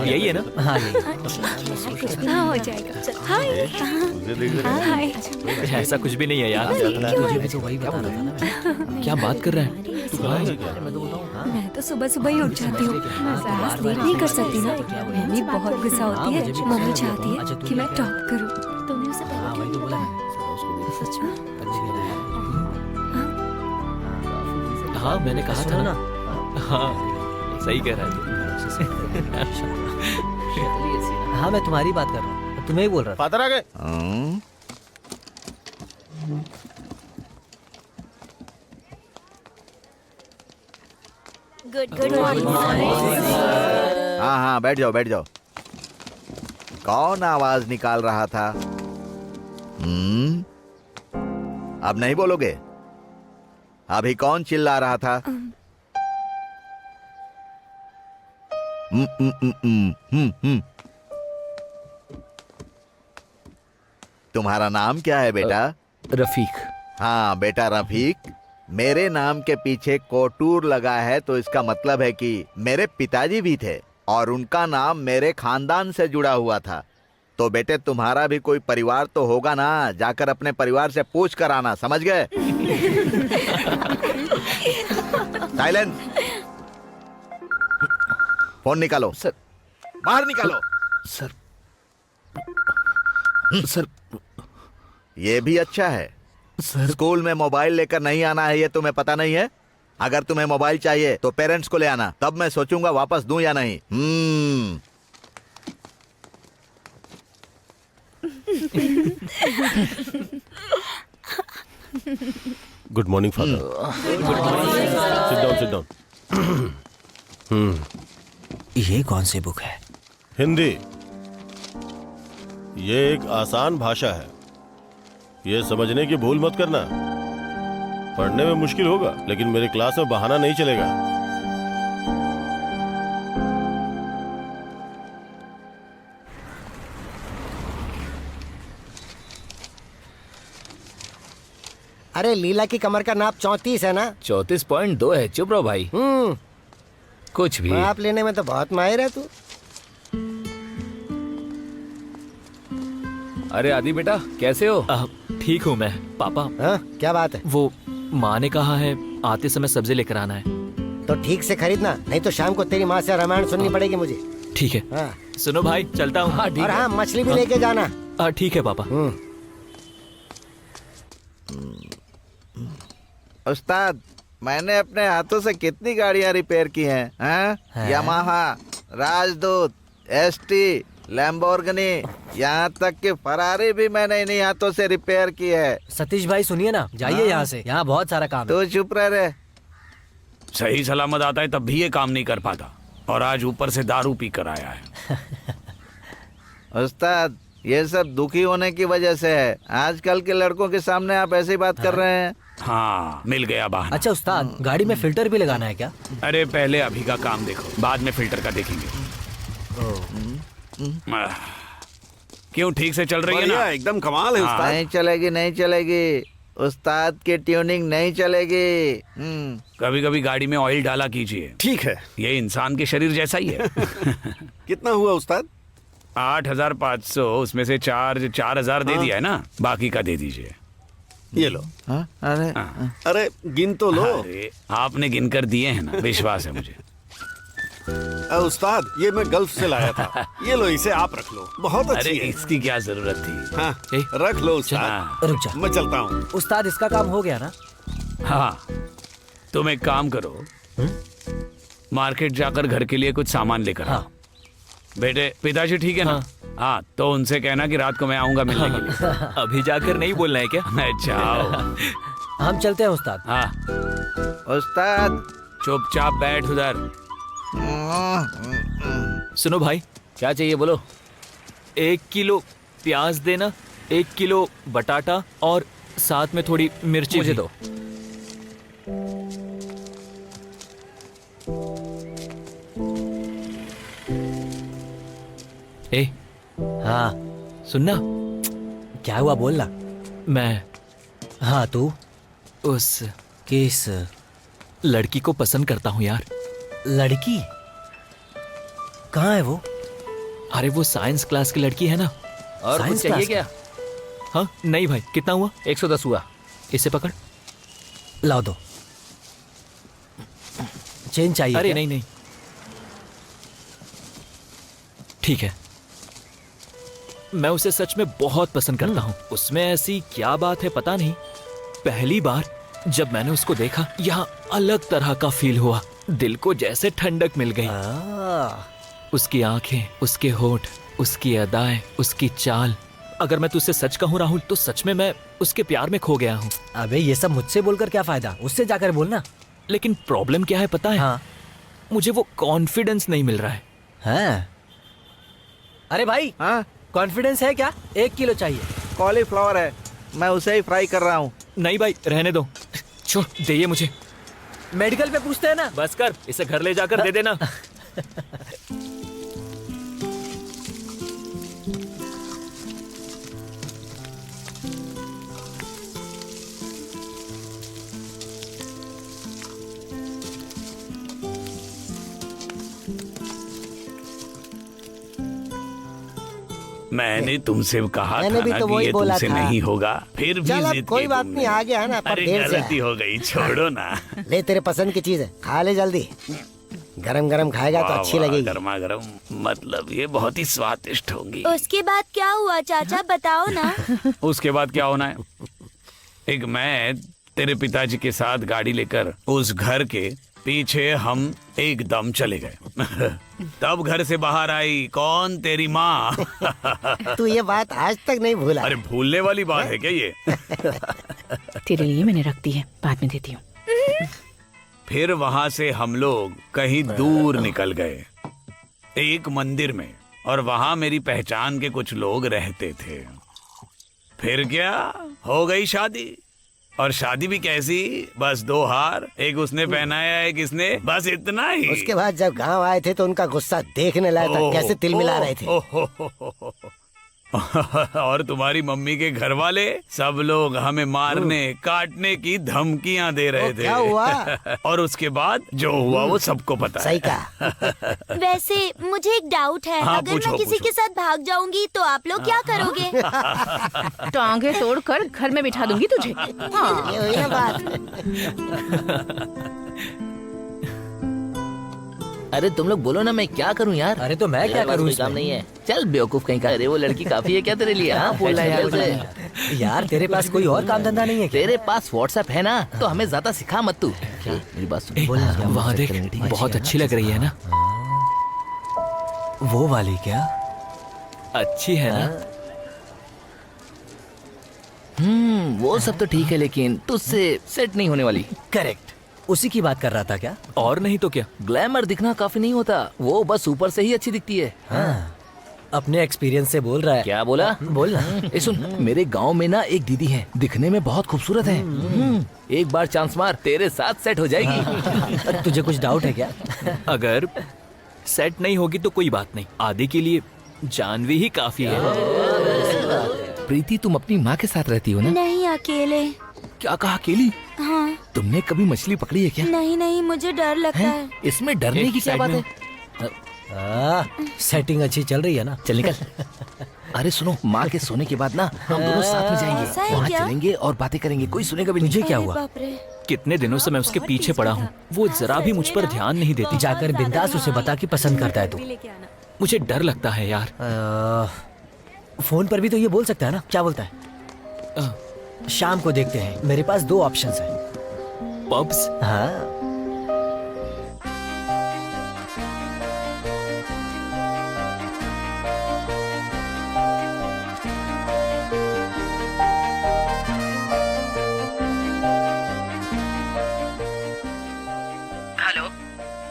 [SPEAKER 13] यही है ना?
[SPEAKER 1] हाँ जी।
[SPEAKER 12] हाँ हो जाएगा। हाय हाय।
[SPEAKER 13] ऐसा कुछ भी नहीं है यार।
[SPEAKER 1] मुझे भी तो वही बता रहा था ना।
[SPEAKER 13] क्या बात कर रहे हैं?
[SPEAKER 12] मैं तो सुबह सुबह ही उठ जाती हूँ। मैं ज़्यादा स्लीप नहीं कर सकती ना। मम्मी बहुत गुस्सा होती है। मम्मी चाहती है कि मैं टॉप करूँ।
[SPEAKER 6] तुमने उसे पहले
[SPEAKER 1] वही तो बोला।
[SPEAKER 6] सच में?
[SPEAKER 13] हाँ मैंने कहा था ना। हाँ सही कह रहा है।
[SPEAKER 1] हाँ मैं तुम्हारी बात कर रहा हूँ, तुम्हें ही बोल रहा था।
[SPEAKER 8] फादर आ गए।
[SPEAKER 6] Good morning.
[SPEAKER 9] हाँ हाँ, बैठ जाओ बैठ जाओ। कौन आवाज निकाल रहा था? अब नहीं बोलोगे? अभी कौन चिल्ला रहा था? तुम्हारा नाम क्या है बेटा?
[SPEAKER 3] रफीक।
[SPEAKER 9] हाँ बेटा रफीक, मेरे नाम के पीछे कोटूर लगा है तो इसका मतलब है कि मेरे पिताजी भी थे और उनका नाम मेरे खानदान से जुड़ा हुआ था। तो बेटे तुम्हारा भी कोई परिवार तो होगा ना, जाकर अपने परिवार से पूछ कर आना, समझ गए? साइलेंस। फोन निकालो
[SPEAKER 3] सर।
[SPEAKER 9] बाहर निकालो
[SPEAKER 3] सर। सर
[SPEAKER 9] ये भी अच्छा है।
[SPEAKER 3] सर
[SPEAKER 9] स्कूल में मोबाइल लेकर नहीं आना है, ये तुम्हें पता नहीं है? अगर तुम्हें मोबाइल चाहिए तो पेरेंट्स को ले आना, तब मैं सोचूंगा वापस दूं या नहीं।
[SPEAKER 8] Good morning father. Sit down.
[SPEAKER 1] ये कौन सी बुक है?
[SPEAKER 8] हिंदी। ये एक आसान भाषा है, ये समझने की भूल मत करना। पढ़ने में मुश्किल होगा लेकिन मेरी क्लास में बहाना नहीं चलेगा।
[SPEAKER 11] अरे लीला की कमर का नाप 34 है ना?
[SPEAKER 3] 34.2 है। चुप रहो भाई। कुछ भी।
[SPEAKER 11] नाप लेने में तो बहुत माहिर है तू।
[SPEAKER 3] अरे आदि बेटा कैसे हो?
[SPEAKER 13] ठीक हूँ मैं। पापा
[SPEAKER 11] क्या बात है?
[SPEAKER 13] वो माँ ने कहा है आते समय सब्जी लेकर आना है।
[SPEAKER 11] तो ठीक से खरीदना, नहीं तो शाम को तेरी माँ से रामायण सुननी पड़ेगी मुझे।
[SPEAKER 13] ठीक है। सुनो भाई चलता हूँ।
[SPEAKER 11] और हाँ मछली भी लेके जाना।
[SPEAKER 13] ठीक है पापा।
[SPEAKER 9] उस्ताद, मैंने अपने हाथों से कितनी गाड़ियां रिपेयर की हैं? यामाहा, राजदूत, एसटी, लैम्बोर्गिनी, यहाँ तक कि फरारी भी मैंने इन्हीं हाथों से रिपेयर की है।
[SPEAKER 1] सतीश भाई सुनिए ना, जाइए यहाँ से, यहाँ बहुत सारा काम है।
[SPEAKER 9] तो चुप रहे।
[SPEAKER 4] सही सलामत आता है तब भी ये काम नहीं कर पाता और आज ऊपर से दारू पी कर आया है।
[SPEAKER 9] उस्ताद ये सब दुखी होने की वजह से है। आजकल के लड़कों के सामने आप ऐसी बात कर रहे हैं।
[SPEAKER 4] हाँ मिल गया बहाना।
[SPEAKER 1] अच्छा उस्ताद, गाड़ी में फिल्टर भी लगाना है क्या?
[SPEAKER 4] अरे पहले अभी का काम देखो, बाद में फिल्टर का देखेंगे। क्यों ठीक से चल रही है ना?
[SPEAKER 7] एकदम कमाल है उस्ताद।
[SPEAKER 9] नहीं चलेगी नहीं चलेगी। उस्ताद की ट्यूनिंग नहीं चलेगी।
[SPEAKER 4] कभी कभी गाड़ी में ऑयल डाला कीजिए।
[SPEAKER 7] ठीक है।
[SPEAKER 4] ये इंसान के शरीर जैसा ही है।
[SPEAKER 7] कितना हुआ उस्ताद?
[SPEAKER 4] 8,500, उसमें से चार्ज 4,000 दे दिया है ना, बाकी का दे दीजिए।
[SPEAKER 7] ये लो।
[SPEAKER 9] अरे
[SPEAKER 7] अरे गिन तो लो।
[SPEAKER 4] अरे आपने गिन कर दिए हैं ना, विश्वास है मुझे।
[SPEAKER 7] उस्ताद ये मैं गल्फ से लाया था। ये लो, इसे आप रख लो, बहुत
[SPEAKER 4] अरे
[SPEAKER 7] अच्छी है।
[SPEAKER 4] इसकी क्या जरूरत थी।
[SPEAKER 7] हाँ, रख लो उस्ताद।
[SPEAKER 1] रुक जा,
[SPEAKER 7] मैं चलता हूँ।
[SPEAKER 1] उस्ताद इसका काम हो गया ना?
[SPEAKER 4] हाँ, तुम एक काम करो, मार्केट जाकर घर के लिए कुछ सामान लेकर आओ। बेटे, पिताजी ठीक है ना? हाँ, तो उनसे कहना कि रात को मैं आऊंगा मिलने के लिए।
[SPEAKER 13] अभी जाकर नहीं बोलना है क्या?
[SPEAKER 4] जाओ।
[SPEAKER 1] हम चलते हैं उस्ताद।
[SPEAKER 4] हाँ
[SPEAKER 9] उस्ताद
[SPEAKER 4] चुपचाप बैठ उधर।
[SPEAKER 13] सुनो भाई,
[SPEAKER 3] क्या चाहिए बोलो।
[SPEAKER 13] 1 किलो प्याज देना, 1 किलो बटाटा और साथ में थोड़ी मिर्ची
[SPEAKER 3] मुझे
[SPEAKER 13] भी।
[SPEAKER 3] दो।
[SPEAKER 13] ए,
[SPEAKER 1] हाँ
[SPEAKER 13] सुनना।
[SPEAKER 1] क्या हुआ, बोलना।
[SPEAKER 13] मैं
[SPEAKER 1] हाँ तू
[SPEAKER 13] उस
[SPEAKER 1] किस
[SPEAKER 13] लड़की को पसंद करता हूँ यार।
[SPEAKER 1] लड़की? कहाँ है वो?
[SPEAKER 13] अरे वो साइंस क्लास की लड़की है ना।
[SPEAKER 3] और कुछ चाहिए क्या?
[SPEAKER 13] हाँ नहीं भाई, कितना हुआ?
[SPEAKER 3] 110 हुआ।
[SPEAKER 13] इसे पकड़।
[SPEAKER 1] लाओ दो। चेन चाहिए?
[SPEAKER 13] अरे
[SPEAKER 1] क्या?
[SPEAKER 13] नहीं नहीं, ठीक है। मैं उसे सच में बहुत पसंद करता हूँ। उसमें ऐसी क्या बात है पता नहीं, पहली बार जब मैंने उसको देखा यहाँ अलग तरह का फील हुआ। दिल को जैसे ठंडक मिल गई। उसकी आंखें, उसके होठ, उसकी अदाएं, उसकी चाल। अगर मैं तुझसे सच कहूँ राहुल, तो सच में मैं उसके प्यार में खो गया हूँ।
[SPEAKER 1] अबे ये सब मुझसे बोलकर क्या फायदा, उससे जाकर बोलना।
[SPEAKER 13] लेकिन प्रॉब्लम क्या है पता है?
[SPEAKER 1] हाँ।
[SPEAKER 13] मुझे वो कॉन्फिडेंस नहीं मिल रहा है।
[SPEAKER 1] हाँ। अरे भाई,
[SPEAKER 9] हाँ
[SPEAKER 1] कॉन्फिडेंस है क्या? 1 किलो चाहिए।
[SPEAKER 9] कॉलीफ्लावर है, मैं उसे ही फ्राई कर रहा हूँ।
[SPEAKER 13] नहीं भाई रहने दो, छोड़ दे ये मुझे।
[SPEAKER 1] मेडिकल पे पूछते हैं ना।
[SPEAKER 13] बस कर, इसे घर ले जाकर दे देना।
[SPEAKER 4] मैंने तुमसे कहा
[SPEAKER 11] मैंने
[SPEAKER 4] था
[SPEAKER 11] भी
[SPEAKER 4] ना
[SPEAKER 11] तो
[SPEAKER 4] कि
[SPEAKER 11] वही
[SPEAKER 4] ये
[SPEAKER 11] बोला
[SPEAKER 4] तुमसे
[SPEAKER 11] था।
[SPEAKER 4] नहीं होगा, फिर भी
[SPEAKER 11] चल अब
[SPEAKER 4] जिद
[SPEAKER 11] कोई
[SPEAKER 4] की
[SPEAKER 11] बात
[SPEAKER 4] तुमने।
[SPEAKER 11] नहीं, आ गया है ना, पर
[SPEAKER 4] अरे
[SPEAKER 11] देर से
[SPEAKER 4] गलती हो गई, छोड़ो ना।
[SPEAKER 11] ले तेरे पसंद की चीज है, खा ले जल्दी। गरम गरम खाएगा तो
[SPEAKER 4] वाह,
[SPEAKER 11] अच्छी
[SPEAKER 4] वाह,
[SPEAKER 11] लगेगी।
[SPEAKER 4] गर्मा गर्म, मतलब ये बहुत ही स्वादिष्ट होंगी।
[SPEAKER 6] उसके बाद क्या हुआ चाचा, बताओ ना।
[SPEAKER 4] उसके बाद क्या होना है? एक मैं तेरे पिताजी के साथ गाड़ी लेकर उस घर के पीछे हम एकदम चले गए। तब घर से बाहर आई कौन? तेरी माँ।
[SPEAKER 11] तू ये बात आज तक नहीं भूला।
[SPEAKER 4] अरे भूलने वाली बात है क्या ये?
[SPEAKER 5] तेरे लिए मैंने रख दी है, बाद में देती हूँ।
[SPEAKER 4] फिर वहां से हम लोग कहीं दूर निकल गए, एक मंदिर में, और वहां मेरी पहचान के कुछ लोग रहते थे। फिर क्या हो गई शादी, और शादी भी कैसी, बस 2 हार, एक उसने पहनाया एक इसने, बस इतना ही।
[SPEAKER 11] उसके बाद जब गांव आए थे तो उनका गुस्सा देखने लायक था, कैसे तिलमिला रहे थे।
[SPEAKER 4] और तुम्हारी मम्मी के घर वाले सब लोग हमें मारने काटने की धमकियां दे रहे थे।
[SPEAKER 11] क्या हुआ?
[SPEAKER 4] और उसके बाद जो हुआ वो सबको पता
[SPEAKER 11] सही
[SPEAKER 4] है।
[SPEAKER 6] वैसे मुझे एक डाउट है,
[SPEAKER 4] हाँ,
[SPEAKER 6] अगर
[SPEAKER 4] पूछो,
[SPEAKER 6] मैं किसी के साथ भाग जाऊंगी तो आप लोग क्या करोगे?
[SPEAKER 5] टांगे तोड़कर घर में बिठा दूंगी तुझे। हाँ।
[SPEAKER 11] ये हुई ना बात।
[SPEAKER 3] अरे तुम लोग बोलो ना, मैं क्या करूं यार।
[SPEAKER 1] अरे तो मैं क्या करूं
[SPEAKER 3] कोई
[SPEAKER 1] इसमें?
[SPEAKER 3] काम नहीं है। चल बेवकूफ कहीं का। अरे वो लड़की काफी है क्या तेरे लिए? हाँ बोला यार।
[SPEAKER 1] यार तेरे पास कोई और काम धंधा नहीं है क्या?
[SPEAKER 3] तेरे पास व्हाट्सएप है ना, तो हमें ज्यादा सिखा मत तू। मेरी बात सुन।
[SPEAKER 13] वहाँ देख, बहुत अच्छी लग रही है ना।
[SPEAKER 1] वो वाली क्या?
[SPEAKER 13] अच्छी है ना?
[SPEAKER 3] वो सब तो ठीक है, लेकिन तुझसे सेट नहीं होने वाली।
[SPEAKER 1] करेक्ट, उसी की बात कर रहा था क्या?
[SPEAKER 13] और नहीं तो क्या।
[SPEAKER 3] ग्लैमर दिखना काफी नहीं होता, वो बस ऊपर से ही अच्छी दिखती है।
[SPEAKER 1] हाँ, अपने एक्सपीरियंस से बोल रहा है।
[SPEAKER 3] क्या बोला?
[SPEAKER 1] बोलना।
[SPEAKER 3] ए सुन, मेरे गांव में ना एक दीदी है, दिखने में बहुत खूबसूरत है। एक बार चांस मार, तेरे साथ सेट हो जाएगी।
[SPEAKER 1] तुझे कुछ डाउट है क्या?
[SPEAKER 13] अगर सेट नहीं होगी तो कोई बात नहीं, आदि के लिए जानवी ही काफी है।
[SPEAKER 3] प्रीति, तुम अपनी माँ के साथ रहती हो ना?
[SPEAKER 6] नहीं, अकेले।
[SPEAKER 3] क्या कहा अकेली?
[SPEAKER 6] हाँ।
[SPEAKER 3] तुमने कभी मछली पकड़ी है क्या?
[SPEAKER 6] नहीं नहीं, मुझे डर लगता है।
[SPEAKER 3] इसमें डरने की क्या बात है?
[SPEAKER 1] सेटिंग अच्छी चल रही है ना?
[SPEAKER 3] चल निकल। अरे सुनो, माँ के सोने के बाद ना हम दोनों साथ में
[SPEAKER 6] ऐसा
[SPEAKER 3] जाएंगे,
[SPEAKER 6] है
[SPEAKER 3] वहाँ
[SPEAKER 6] क्या?
[SPEAKER 3] चलेंगे और बातें करेंगे, कोई सुनेगा भी नहीं।
[SPEAKER 1] तुझे क्या हुआ?
[SPEAKER 6] बाप रे।
[SPEAKER 13] कितने दिनों से मैं उसके पीछे पड़ा हूँ, वो जरा भी मुझ पर ध्यान नहीं देती।
[SPEAKER 1] जाकर बिंदास उसे बता कि पसंद करता है तू।
[SPEAKER 13] मुझे डर लगता है यार।
[SPEAKER 1] फोन पर भी तो ये बोल सकता है ना? क्या बोलता है? शाम को देखते हैं, मेरे पास 2 ऑप्शंस हैं।
[SPEAKER 13] पब्स?
[SPEAKER 1] हाँ।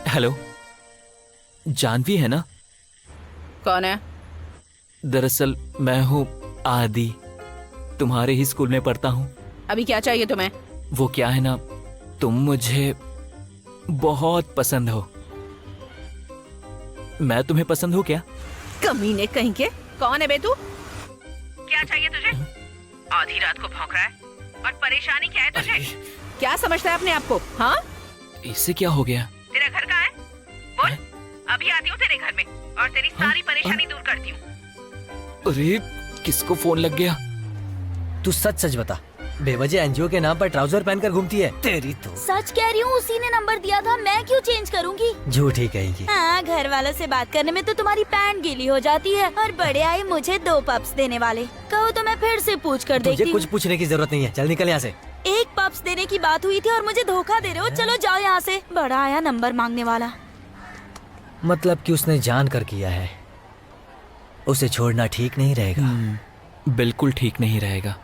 [SPEAKER 13] हेलो, जानवी है ना?
[SPEAKER 5] कौन है?
[SPEAKER 13] दरअसल मैं हूँ आदि, तुम्हारे ही स्कूल में पढ़ता हूँ।
[SPEAKER 5] अभी क्या चाहिए तुम्हें?
[SPEAKER 13] वो क्या है ना, तुम मुझे बहुत पसंद हो। मैं तुम्हें पसंद हूँ क्या?
[SPEAKER 5] कमीने कहीं के। कौन है बे तू? क्या चाहिए तुझे? आधी रात को भौंक रहा है और परेशानी क्या है तुझे? क्या समझता है अपने आप को? हाँ,
[SPEAKER 13] इससे क्या हो गया?
[SPEAKER 5] तेरा घर कहाँ है? बोल, अभी आती हूँ तेरे घर में और तेरी सारी परेशानी दूर करती हूँ।
[SPEAKER 13] अरे किसको फोन लग गया?
[SPEAKER 1] तू सच सच बता, बेवजह एनजीओ के नाम पर ट्राउजर पहनकर घूमती है? तेरी तो।
[SPEAKER 6] सच कह रही हूँ, उसी ने नंबर दिया था, मैं क्यों चेंज करूँगी?
[SPEAKER 1] झूठी कहेगी।
[SPEAKER 6] हाँ, घर वालों से बात करने में तो तुम्हारी पैंट गीली हो जाती है और बड़े आए मुझे 2 पप्स देने वाले। कहो तो मैं फिर से पूछ कर देखती
[SPEAKER 1] तुझे कुछ
[SPEAKER 6] हूँ।
[SPEAKER 1] पूछने की जरूरत नहीं है, चल निकल यहाँ से।
[SPEAKER 6] 1 पप्स देने की बात हुई थी और मुझे धोखा दे रहे हो। चलो जाओ यहाँ से। बड़ा आया नंबर मांगने वाला।
[SPEAKER 1] मतलब कि उसने जान कर किया है। उसे छोड़ना ठीक नहीं रहेगा।
[SPEAKER 13] बिल्कुल ठीक नहीं रहेगा।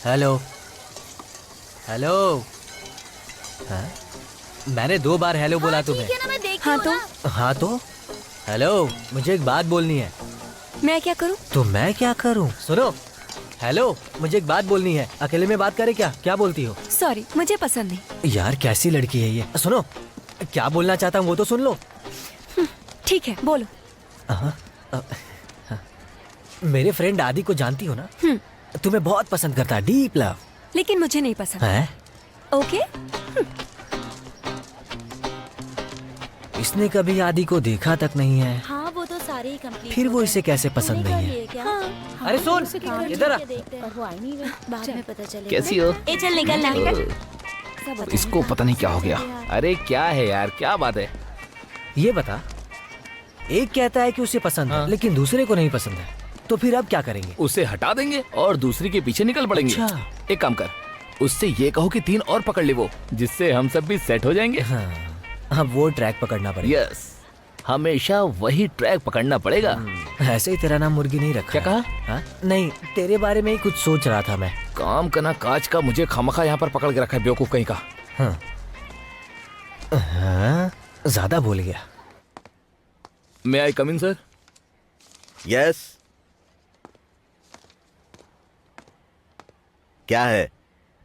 [SPEAKER 1] Hello hello. हाँ? मैंने 2 बार हेलो बोला तुम्हें।
[SPEAKER 12] हाँ तो?
[SPEAKER 1] हाँ तो हेलो, मुझे एक बात बोलनी है।
[SPEAKER 12] मैं क्या करूँ?
[SPEAKER 1] तो मैं क्या करूँ? सुनो, हेलो, मुझे एक बात बोलनी है। अकेले में बात करे क्या? क्या बोलती हो?
[SPEAKER 12] सॉरी, मुझे पसंद नहीं।
[SPEAKER 1] यार कैसी लड़की है ये? सुनो, क्या बोलना चाहता हूँ वो तो सुन लो।
[SPEAKER 12] ठीक है, बोलो।
[SPEAKER 1] मेरे फ्रेंड आदि को जानती हो ना? तुम्हें बहुत पसंद करता है, डीप लव।
[SPEAKER 12] लेकिन मुझे नहीं पसंद
[SPEAKER 1] है?
[SPEAKER 12] ओके।
[SPEAKER 1] इसने कभी आदि को देखा तक नहीं है।
[SPEAKER 6] हाँ, वो तो सारे ही कंप्लीट।
[SPEAKER 1] फिर वो इसे कैसे पसंद नहीं है?
[SPEAKER 6] हाँ।
[SPEAKER 1] अरे सुन, इधर आ।
[SPEAKER 6] बाद में पता चलेगा।
[SPEAKER 3] कैसी हो?
[SPEAKER 6] ए चल निकल ना।
[SPEAKER 3] इसको पता नहीं क्या हो गया। अरे क्या है यार, क्या बात है?
[SPEAKER 1] ये बता, एक कहता है कि उसे पसंद है लेकिन दूसरे को नहीं पसंद है, तो फिर अब क्या करेंगे?
[SPEAKER 3] उसे हटा देंगे और दूसरी के पीछे निकल पड़ेंगे।
[SPEAKER 1] अच्छा।
[SPEAKER 3] एक काम कर, उससे ये कहो कि 3 और पकड़ ले वो, जिससे हम सब भी सेट हो जाएंगे।
[SPEAKER 1] हाँ, वो ट्रैक पकड़ना पड़ेगा।
[SPEAKER 3] यस, हमेशा वही ट्रैक पकड़ना पड़ेगा।
[SPEAKER 1] ऐसे ही तेरा नाम मुर्गी नहीं रखा।
[SPEAKER 3] क्या कहा?
[SPEAKER 1] हाँ? नहीं, तेरे बारे में ही कुछ सोच रहा था मैं।
[SPEAKER 3] काम करना काज का, मुझे खामखा यहाँ पर पकड़ के रखा है, बेवकूफ कहीं का।
[SPEAKER 1] हाँ, ज्यादा बोल गया।
[SPEAKER 3] मे आई कम इन सर?
[SPEAKER 9] यस। क्या है?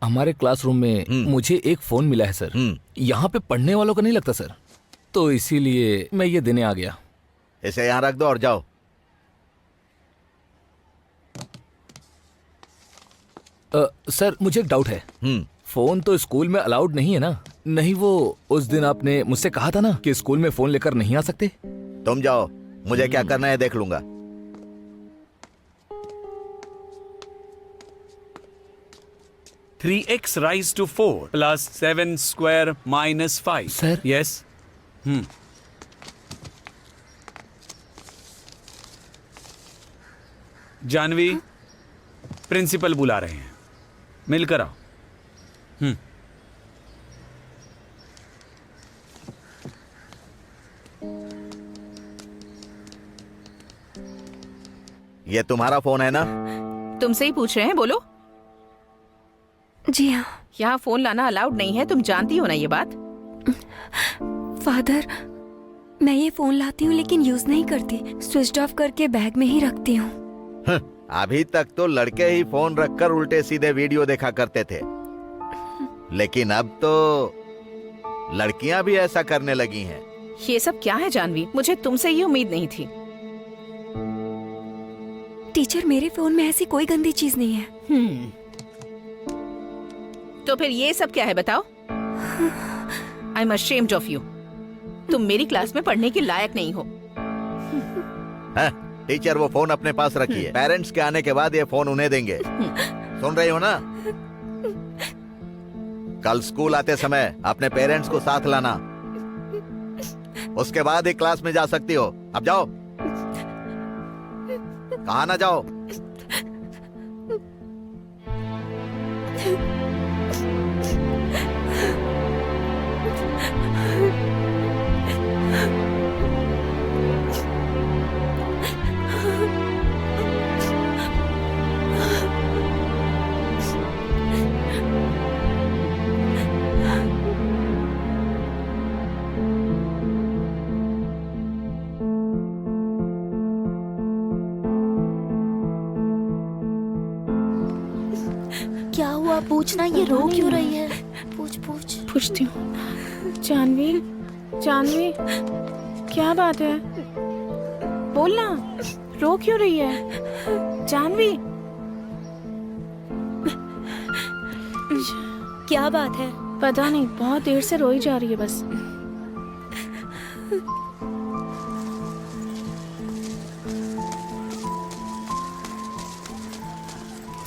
[SPEAKER 3] हमारे क्लासरूम में मुझे एक फोन मिला है सर। यहाँ पे पढ़ने वालों का नहीं लगता सर, तो इसीलिए मैं ये देने आ गया।
[SPEAKER 9] इसे यहाँ रख दो और जाओ।
[SPEAKER 3] सर मुझे एक डाउट है। फोन तो स्कूल में अलाउड नहीं है ना? नहीं, वो उस दिन आपने मुझसे कहा था ना कि स्कूल में फोन लेकर नहीं आ सकते।
[SPEAKER 9] तुम जाओ, मुझे क्या करना है देख लूंगा।
[SPEAKER 4] 3x raised to 4 plus 7 square minus 5.
[SPEAKER 3] Sir?
[SPEAKER 4] Yes. Janhvi, principal बुला रहे हैं, मिलकर आओ।
[SPEAKER 9] ये तुम्हारा फोन है ना?
[SPEAKER 5] तुमसे ही पूछ रहे हैं, बोलो।
[SPEAKER 12] जी हाँ।
[SPEAKER 5] यहाँ फोन लाना अलाउड नहीं है, तुम जानती हो ना ये बात?
[SPEAKER 12] फादर, मैं ये फोन लाती हूँ लेकिन यूज नहीं करती, स्विच ऑफ करके बैग में ही रखती हूँ।
[SPEAKER 9] अभी तक तो लड़के ही फोन रखकर उल्टे सीधे वीडियो देखा करते थे, लेकिन अब तो लड़कियां भी ऐसा करने लगी हैं।
[SPEAKER 5] ये सब क्या है जानवी? मुझे तुमसे ये उम्मीद नहीं थी।
[SPEAKER 12] टीचर, मेरे फोन में ऐसी कोई गंदी चीज नहीं है।
[SPEAKER 5] तो फिर ये सब क्या है बताओ? I am ashamed of you. तुम मेरी क्लास में पढ़ने के लायक नहीं हो।
[SPEAKER 9] टीचर वो फोन अपने पास रखिए। पेरेंट्स के आने के बाद ये फोन उन्हें देंगे। सुन रही हो ना? कल स्कूल आते समय अपने पेरेंट्स को साथ लाना। उसके बाद ही क्लास में जा सकती हो। अब जाओ। कहा ना जाओ।
[SPEAKER 6] क्या हुआ? पूछना, ये रो क्यों रही है? पूछ।
[SPEAKER 5] पूछती हूँ। जानवी, जानवी, क्या बात है? बोलना, रो क्यों रही है? जानवी,
[SPEAKER 6] क्या बात है?
[SPEAKER 5] पता नहीं, बहुत देर से रोई जा रही है बस।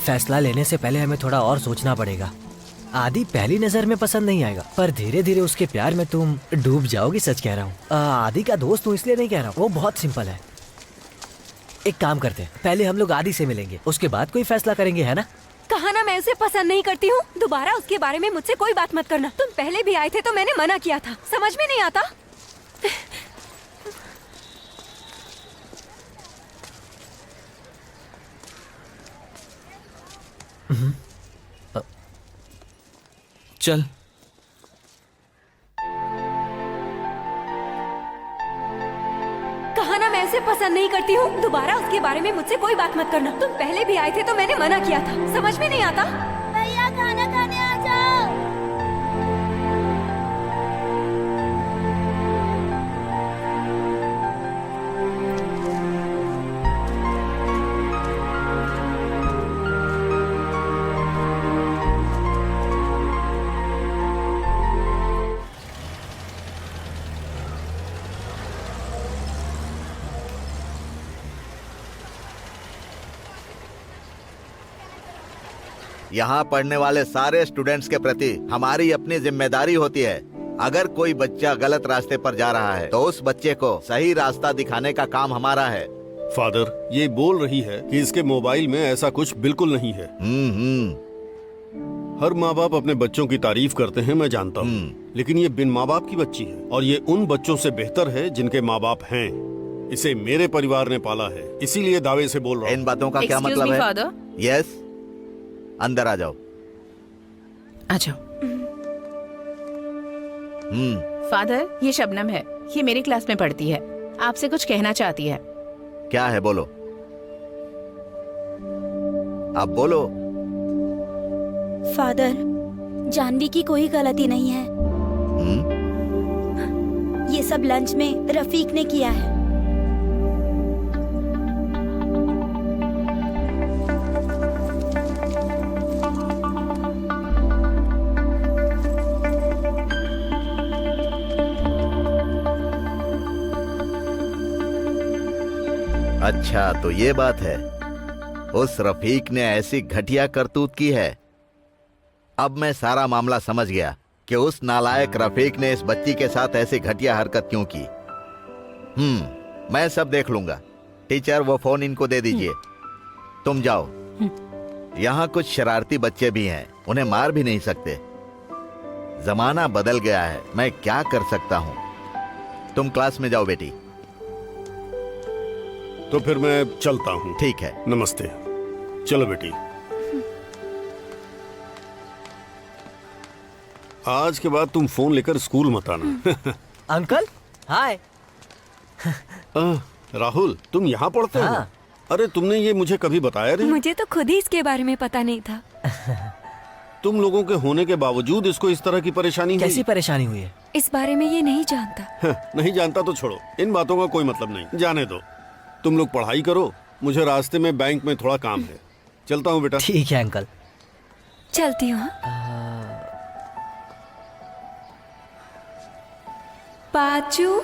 [SPEAKER 1] फैसला लेने से पहले हमें थोड़ा और सोचना पड़ेगा। आदि पहली नजर में पसंद नहीं आएगा, पर धीरे धीरे उसके प्यार में तुम डूब जाओगी। सच कह रहा हूँ। आदि का दोस्त हूँ इसलिए नहीं कह रहा हूँ, वो बहुत सिंपल है। एक काम करते हैं, पहले हम लोग आदि से मिलेंगे, उसके बाद कोई फैसला करेंगे, है ना?
[SPEAKER 12] कहा ना मैं उसे पसंद नहीं करती हूँ। दोबारा उसके बारे में मुझसे कोई बात मत करना। तुम पहले भी आए थे तो मैंने मना किया था। समझ में नहीं आता?
[SPEAKER 13] चल।
[SPEAKER 12] कहा ना मैं उसे पसंद नहीं करती हूँ। दोबारा उसके बारे में मुझसे कोई बात मत करना। तुम पहले भी आए थे तो मैंने मना किया था। समझ में नहीं आता?
[SPEAKER 6] भैया खाना खाने आ जाओ।
[SPEAKER 9] यहाँ पढ़ने वाले सारे स्टूडेंट्स के प्रति हमारी अपनी जिम्मेदारी होती है। अगर कोई बच्चा गलत रास्ते पर जा रहा है तो उस बच्चे को सही रास्ता दिखाने का काम हमारा है।
[SPEAKER 7] फादर, ये बोल रही है कि इसके मोबाइल में ऐसा कुछ बिल्कुल नहीं है। हर माँ बाप अपने बच्चों की तारीफ करते हैं, मैं जानता हूँ, लेकिन ये बिन माँ बाप की बच्ची है और ये उन बच्चों से बेहतर है जिनके माँ बाप हैं। इसे मेरे परिवार ने पाला है, इसीलिए दावे से बोल रहा हूँ।
[SPEAKER 9] इन बातों का क्या
[SPEAKER 5] Excuse
[SPEAKER 9] मतलब
[SPEAKER 5] me,
[SPEAKER 9] है?
[SPEAKER 5] father?
[SPEAKER 9] यस, अंदर आ जाओ।
[SPEAKER 5] आ जाओ। फादर, ये शबनम है, ये मेरी क्लास में पढ़ती है, आपसे कुछ कहना चाहती है।
[SPEAKER 9] क्या है, बोलो। अब बोलो।
[SPEAKER 6] फादर, जानवी की कोई गलती नहीं है। ये सब लंच में रफीक ने किया है।
[SPEAKER 9] अच्छा, तो ये बात है। उस रफीक ने ऐसी घटिया करतूत की है। अब मैं सारा मामला समझ गया कि उस नालायक रफीक ने इस बच्ची के साथ ऐसी घटिया हरकत क्यों की। मैं सब देख लूंगा। टीचर, वो फोन इनको दे दीजिए। तुम जाओ। यहाँ कुछ शरारती बच्चे भी हैं, उन्हें मार भी नहीं सकते। जमाना बदल गया है, मैं क्या कर सकता हूँ। तुम क्लास में जाओ बेटी।
[SPEAKER 7] तो फिर मैं चलता हूँ।
[SPEAKER 9] ठीक है।
[SPEAKER 7] नमस्ते। चलो बेटी। आज के बाद तुम फोन लेकर स्कूल मत आना।
[SPEAKER 1] अंकल, हाय।
[SPEAKER 7] राहुल, तुम यहाँ पढ़ते हो? अरे तुमने ये मुझे कभी बताया नहीं।
[SPEAKER 12] मुझे तो खुद ही इसके बारे में पता नहीं था।
[SPEAKER 7] तुम लोगों के होने के बावजूद इसको इस तरह की परेशानी हुई?
[SPEAKER 1] कैसी परेशानी हुई है?
[SPEAKER 12] इस बारे में ये नहीं जानता।
[SPEAKER 7] नहीं जानता तो छोड़ो, इन बातों का कोई मतलब नहीं, जाने दो। तुम लोग पढ़ाई करो, मुझे रास्ते में बैंक में थोड़ा काम है, चलता हूँ बेटा।
[SPEAKER 1] ठीक है अंकल।
[SPEAKER 12] चलती हूँ। पाचू,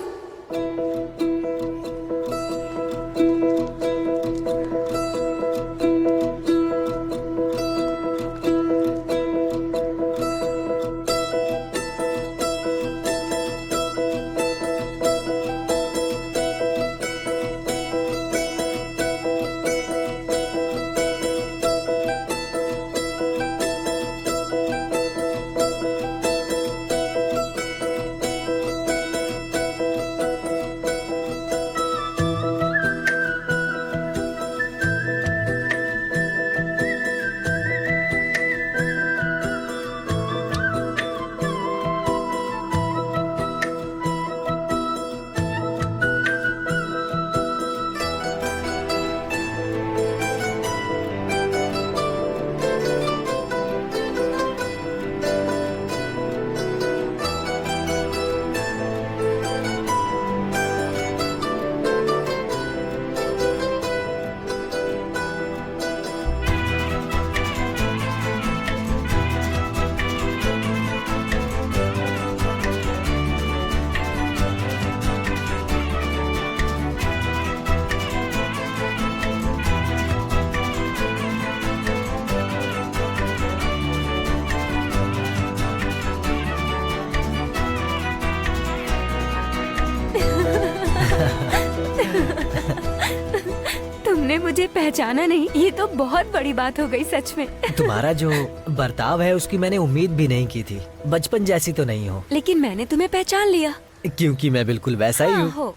[SPEAKER 12] तुमने मुझे पहचाना नहीं, ये तो बहुत बड़ी बात हो गई सच में।
[SPEAKER 1] तुम्हारा जो बर्ताव है उसकी मैंने उम्मीद भी नहीं की थी। बचपन जैसी तो नहीं हो।
[SPEAKER 12] लेकिन मैंने तुम्हें पहचान लिया।
[SPEAKER 1] क्योंकि मैं बिल्कुल वैसा ही हूँ।
[SPEAKER 12] हो।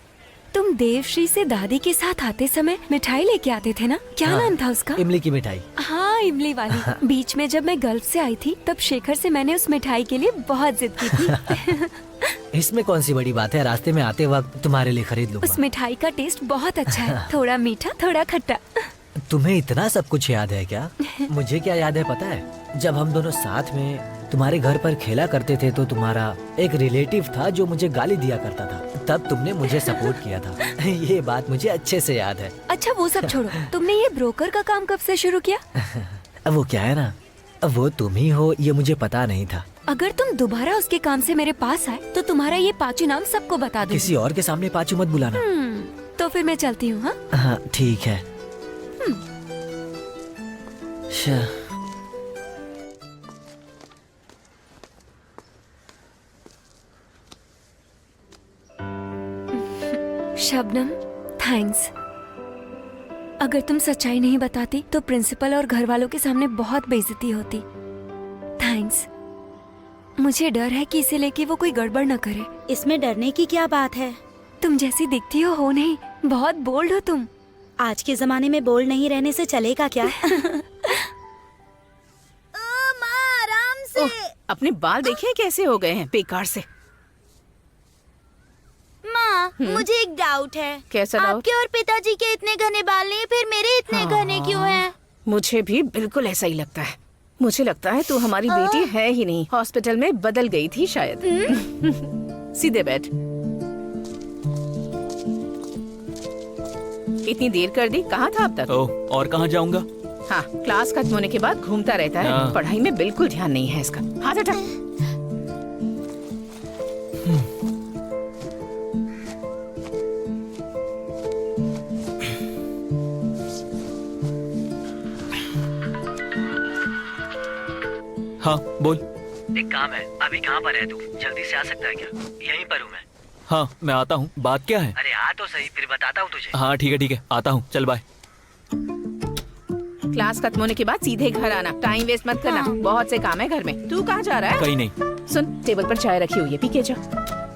[SPEAKER 12] तुम देवश्री से दादी के साथ आते समय मिठाई लेके आते थे ना, क्या नाम था उसका?
[SPEAKER 1] इमली की मिठाई।
[SPEAKER 12] हाँ, इमली वाली। बीच में जब मैं गल्फ से आई थी तब शेखर से मैंने उस मिठाई के लिए बहुत जिद की थी।
[SPEAKER 1] इसमें कौन सी बड़ी बात है, रास्ते में आते वक्त तुम्हारे लिए खरीद लूंगा।
[SPEAKER 12] उस मिठाई का टेस्ट बहुत अच्छा है, थोड़ा मीठा थोड़ा खट्टा।
[SPEAKER 1] तुम्हें इतना सब कुछ याद है क्या? मुझे क्या याद है पता है, जब हम दोनों साथ में तुम्हारे घर पर खेला करते थे तो तुम्हारा एक रिलेटिव था जो मुझे गाली दिया करता था, तब तुमने मुझे सपोर्ट किया था। ये बात मुझे अच्छे से याद है।
[SPEAKER 12] अच्छा वो सब छोड़ो, तुमने ये ब्रोकर का काम कब से शुरू किया?
[SPEAKER 1] अब वो क्या है ना, अब वो तुम ही हो ये मुझे पता नहीं था।
[SPEAKER 12] अगर तुम दोबारा उसके काम से मेरे पास आए तो तुम्हारा ये पाचू नाम सबको बता दूंगी।
[SPEAKER 1] किसी और के सामने पाचू मत बुलाना।
[SPEAKER 12] तो फिर मैं चलती हूँ। हाँ
[SPEAKER 1] हाँ ठीक है।
[SPEAKER 12] शबनम, थैंक्स। अगर तुम सच्चाई नहीं बताती तो प्रिंसिपल और घर वालों के सामने बहुत बेइज्जती होती। थैंक्स। मुझे डर है कि इसे लेके वो कोई गड़बड़ न करे।
[SPEAKER 6] इसमें डरने की क्या बात है?
[SPEAKER 12] तुम जैसी दिखती हो नहीं, बहुत बोल्ड हो तुम।
[SPEAKER 6] आज के जमाने में बोल्ड नहीं रहने से चलेगा क्या?
[SPEAKER 5] माँ आराम से। अपने बाल देखिए कैसे हो गए हैं बेकार से।
[SPEAKER 6] माँ, मुझे एक डाउट है।
[SPEAKER 5] कैसा डाउट?
[SPEAKER 6] आपके और पिताजी के इतने घने बाल नहीं, फिर मेरे इतने घने क्यों हैं?
[SPEAKER 5] मुझे भी बिल्कुल ऐसा ही लगता है। मुझे लगता है तू हमारी बेटी है ही नहीं, हॉस्पिटल में बदल गई थी शायद। सीधे बैठ। इतनी देर कर दी, कहाँ था अब तक?
[SPEAKER 13] ओह, और कहाँ जाऊंगा?
[SPEAKER 5] हाँ, क्लास खत्म होने के बाद घूमता रहता है।
[SPEAKER 13] हाँ।
[SPEAKER 5] पढ़ाई में बिल्कुल ध्यान नहीं है इसका। हाथ हटा।
[SPEAKER 3] हाँ बोल।
[SPEAKER 1] एक काम है, अभी कहाँ पर है तू? जल्दी से आ सकता है क्या? यहीं पर हूँ मैं।
[SPEAKER 3] हाँ मैं आता हूँ। बात क्या है?
[SPEAKER 1] अरे आ तो सही, फिर बताता हूँ तुझे।
[SPEAKER 3] हाँ ठीक है, आता हूँ। चल बाय।
[SPEAKER 5] क्लास खत्म होने के बाद सीधे घर आना, टाइम वेस्ट मत करना। बहुत से काम है घर में। तू कहाँ जा रहा है?
[SPEAKER 3] कहीं नहीं।
[SPEAKER 5] सुन, टेबल पर चाय रखी हुई है, पी के जा।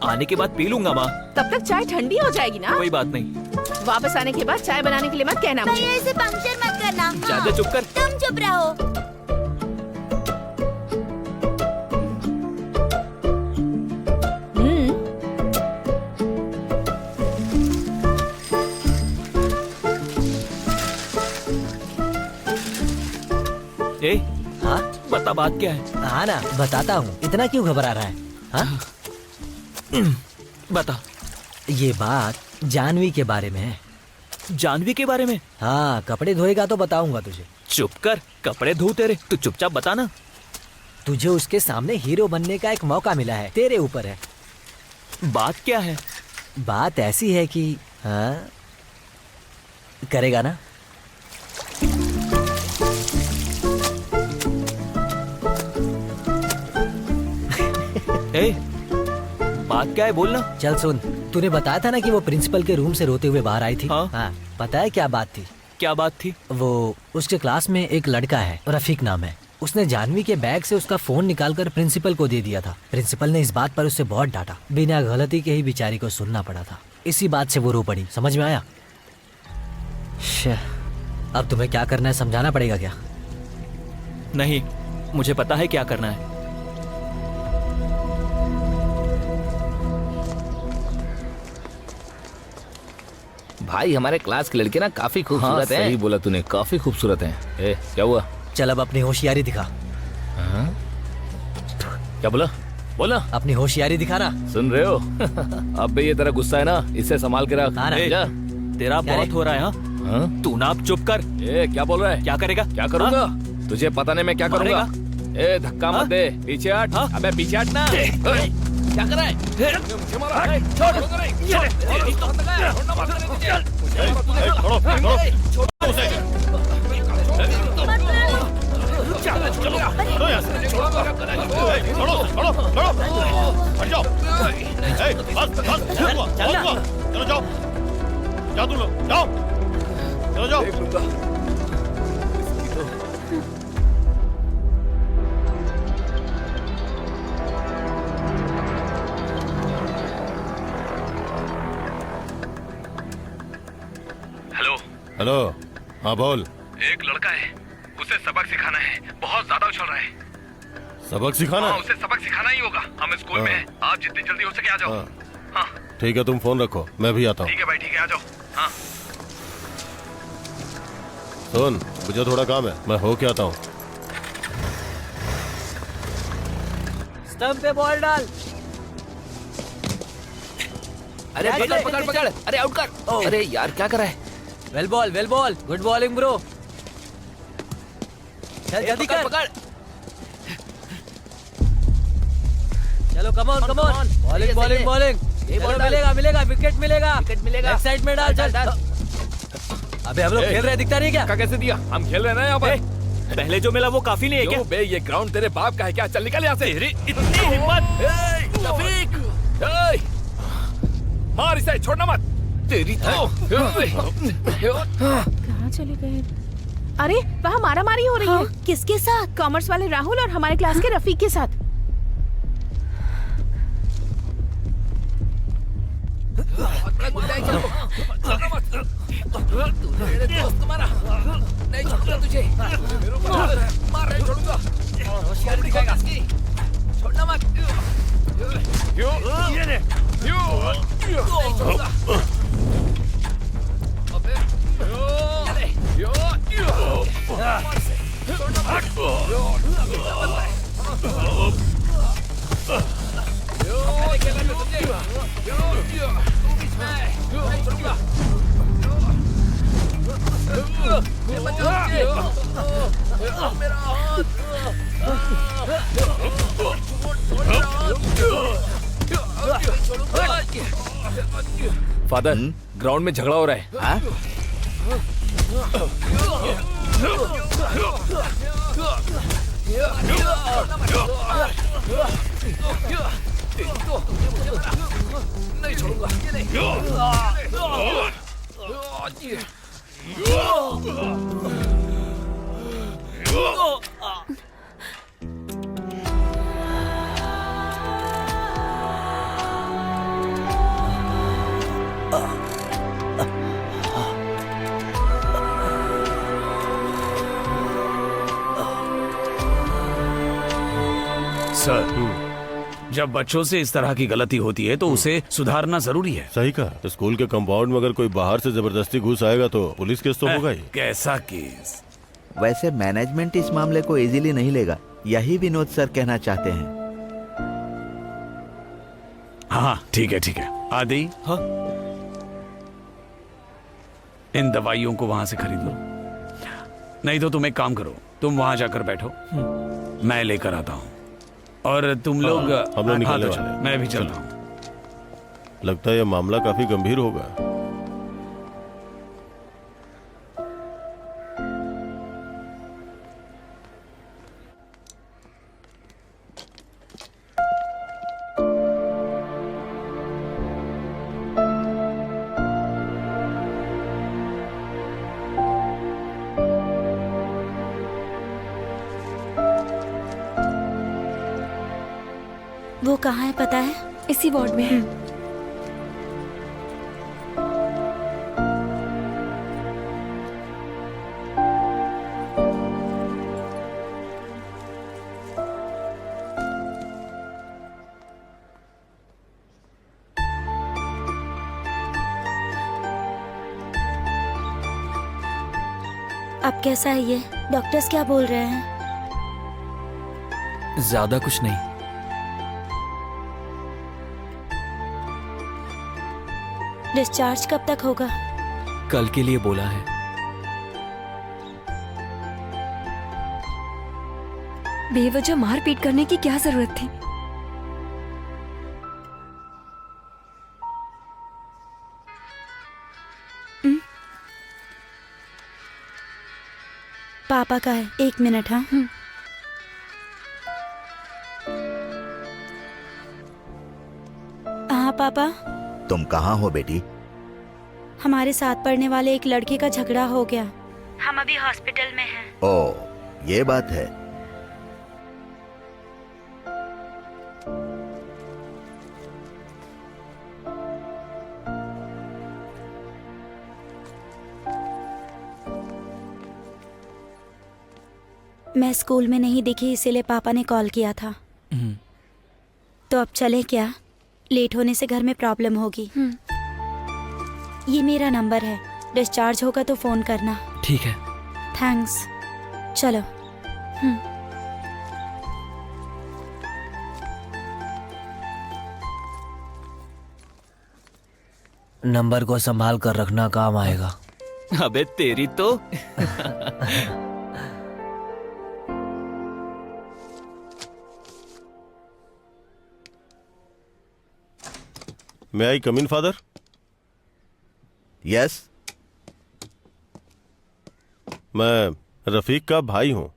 [SPEAKER 3] आने के बाद पी लूंगा माँ।
[SPEAKER 5] तब तक चाय ठंडी हो जाएगी ना।
[SPEAKER 3] कोई बात नहीं।
[SPEAKER 5] वापस आने के बाद चाय बनाने के लिए मत कहना मुझे।
[SPEAKER 6] इसे पंक्चर मत करना।
[SPEAKER 3] ज्यादा चुप कर।
[SPEAKER 6] तुम चुप रहो।
[SPEAKER 3] ए,
[SPEAKER 1] हाँ
[SPEAKER 3] बता
[SPEAKER 13] बता बात क्या है।
[SPEAKER 1] हाँ ना, बताता हूँ। इतना क्यों घबरा रहा है? हाँ?
[SPEAKER 13] बता।
[SPEAKER 1] ये बात जानवी के बारे में है।
[SPEAKER 13] जानवी के बारे में?
[SPEAKER 1] हाँ, कपड़े धोएगा तो बताऊंगा तुझे।
[SPEAKER 13] चुप कर, कपड़े धो तेरे, तू चुपचाप बता ना।
[SPEAKER 1] तुझे उसके सामने हीरो बनने का एक मौका मिला है, तेरे ऊपर है।
[SPEAKER 13] बात क्या है?
[SPEAKER 1] बात ऐसी है कि हाँ, करेगा ना?
[SPEAKER 13] ए, बात क्या है, बोलना।
[SPEAKER 1] चल सुन, तूने बताया था ना कि वो प्रिंसिपल के रूम से रोते हुए बाहर आई थी।
[SPEAKER 13] हाँ।
[SPEAKER 1] पता है क्या बात थी?
[SPEAKER 13] क्या बात थी?
[SPEAKER 1] वो उसके क्लास में एक लड़का है, रफीक नाम है। उसने जानवी के बैग से उसका फोन निकालकर प्रिंसिपल को दे दिया था। प्रिंसिपल ने इस बात पर उससे बहुत डांटा। बिना गलती के ही बेचारी को सुनना पड़ा था। इसी बात से वो रो पड़ी। समझ में आया? अब तुम्हें क्या करना है, समझाना पड़ेगा क्या?
[SPEAKER 13] नहीं, मुझे पता है क्या करना है।
[SPEAKER 3] भाई हमारे क्लास की लड़की ना काफी खूबसूरत है। सही बोला तूने, काफी खूबसूरत है। ए, क्या हुआ?
[SPEAKER 1] चल अब अपनी होशियारी दिखा।
[SPEAKER 3] हाँ? क्या बोला? बोला
[SPEAKER 1] अपनी होशियारी दिखा ना।
[SPEAKER 3] सुन रहे हो? अब भी ये तेरा गुस्सा है ना, इसे संभाल के रख।
[SPEAKER 13] जा। तेरा बहुत हो रहा है। हाँ? तू ना अब चुप कर।
[SPEAKER 3] ए, क्या बोल रहा है?
[SPEAKER 13] क्या करेगा?
[SPEAKER 3] क्या करूंगा? तुझे पता नहीं मैं क्या करूंगा। ए, धक्का मत दे, पीछे हट। अबे पीछे हट ना। क्या कर रहा है? मुझे मारा है। छोड़।
[SPEAKER 8] हेलो, हाँ बोल।
[SPEAKER 3] एक लड़का है, उसे सबक सिखाना है। बहुत ज्यादा उछल रहा है।
[SPEAKER 8] सबक सिखाना?
[SPEAKER 3] हाँ, उसे सबक सिखाना ही होगा। हम स्कूल में हैं। आप जितनी जल्दी हो सके आ जाओ। हाँ।
[SPEAKER 8] ठीक है, तुम फोन रखो, मैं भी आता हूँ।
[SPEAKER 3] ठीक है भाई, ठीक है, आ जाओ। हाँ।
[SPEAKER 8] सुन, मुझे थोड़ा काम है, मैं हो के आता हूँ।
[SPEAKER 1] स्टंप पे बॉल डाल।
[SPEAKER 3] अरे पकड़। अरे आउट कर। अरे यार क्या कर रहा है?
[SPEAKER 1] Well ball, good bowling bro. चल जल्दी कर।
[SPEAKER 3] पकड़।
[SPEAKER 1] चलो कम ऑन। बॉलिंग। ये बॉल मिलेगा, विकेट मिलेगा। बैक साइड में डाल। चल। अबे हम लोग खेल रहे हैं, दिखता नहीं क्या?
[SPEAKER 3] कैसे दिया? हम खेल रहे हैं ना यहाँ पर।
[SPEAKER 13] पहले जो मिला वो काफी नहीं है क्या?
[SPEAKER 3] बे, ये ग्राउंड तेरे बाप का है क्या? चल निकल यहाँ से। इतनी हिम्मत? रफीक, मार इसे, छोड़ना मत। तेरी तो
[SPEAKER 5] कहाँ चले गए? अरे वहाँ मारामारी हो रही है।
[SPEAKER 6] किसके साथ?
[SPEAKER 5] कॉमर्स वाले राहुल और हमारे क्लास के रफीक के साथ।
[SPEAKER 2] मेरे दोस्त मारा, नहीं छोड़ूंगा तुझे। मार नहीं छोड़ूंगा। होशियारी दिखाएगा इसकी। छोड़ना मत। नहीं छोड़ूंगा।
[SPEAKER 3] फादर, ग्राउंड में झगड़ा हो रहा है। हाँ?
[SPEAKER 2] नहीं छोड़ूंगा।
[SPEAKER 4] सर, जब बच्चों से इस तरह की गलती होती है तो उसे सुधारना जरूरी है।
[SPEAKER 8] सही कहा। स्कूल के कंपाउंड में अगर कोई बाहर से जबरदस्ती घुस आएगा तो पुलिस केस तो होगा ही।
[SPEAKER 4] कैसा केस?
[SPEAKER 9] वैसे मैनेजमेंट इस मामले को इजीली नहीं लेगा। यही विनोद सर कहना चाहते हैं।
[SPEAKER 4] हाँ ठीक है। आदि,
[SPEAKER 13] हाँ?
[SPEAKER 4] इन दवाइयों को वहां से खरीद लो, नहीं तो तुम एक काम करो, तुम वहां जाकर बैठो, मैं लेकर आता हूँ। और तुम लोग
[SPEAKER 8] हम लोग निकलने
[SPEAKER 4] तो
[SPEAKER 8] वाले
[SPEAKER 4] चलो,
[SPEAKER 8] हैं।
[SPEAKER 4] मैं भी चलता हूँ।
[SPEAKER 8] लगता है यह मामला काफी गंभीर होगा।
[SPEAKER 6] वो कहाँ है पता है?
[SPEAKER 12] इसी वार्ड में है।
[SPEAKER 6] अब कैसा है ये? डॉक्टर्स क्या बोल रहे हैं?
[SPEAKER 13] ज्यादा कुछ नहीं।
[SPEAKER 6] डिस्चार्ज कब तक होगा?
[SPEAKER 13] कल के लिए बोला है।
[SPEAKER 12] बेवजह मारपीट करने की क्या जरूरत थी?
[SPEAKER 6] पापा का है, 1 मिनट। हाँ हाँ पापा।
[SPEAKER 9] तुम कहाँ हो बेटी?
[SPEAKER 6] हमारे साथ पढ़ने वाले एक लड़के का झगड़ा हो गया, हम अभी हॉस्पिटल में हैं।
[SPEAKER 9] ओ, ये बात है।
[SPEAKER 6] मैं स्कूल में नहीं दिखी, इसीलिए पापा ने कॉल किया था। तो अब चले क्या? लेट होने से घर में प्रॉब्लम होगी। ये मेरा नंबर है, डिस्चार्ज होगा तो फोन करना।
[SPEAKER 13] ठीक है।
[SPEAKER 6] थैंक्स। चलो।
[SPEAKER 1] नंबर को संभाल कर रखना, काम आएगा।
[SPEAKER 13] अबे तेरी तो।
[SPEAKER 8] May I come in, father?
[SPEAKER 9] Yes.
[SPEAKER 8] मैं रफीक का भाई हूँ।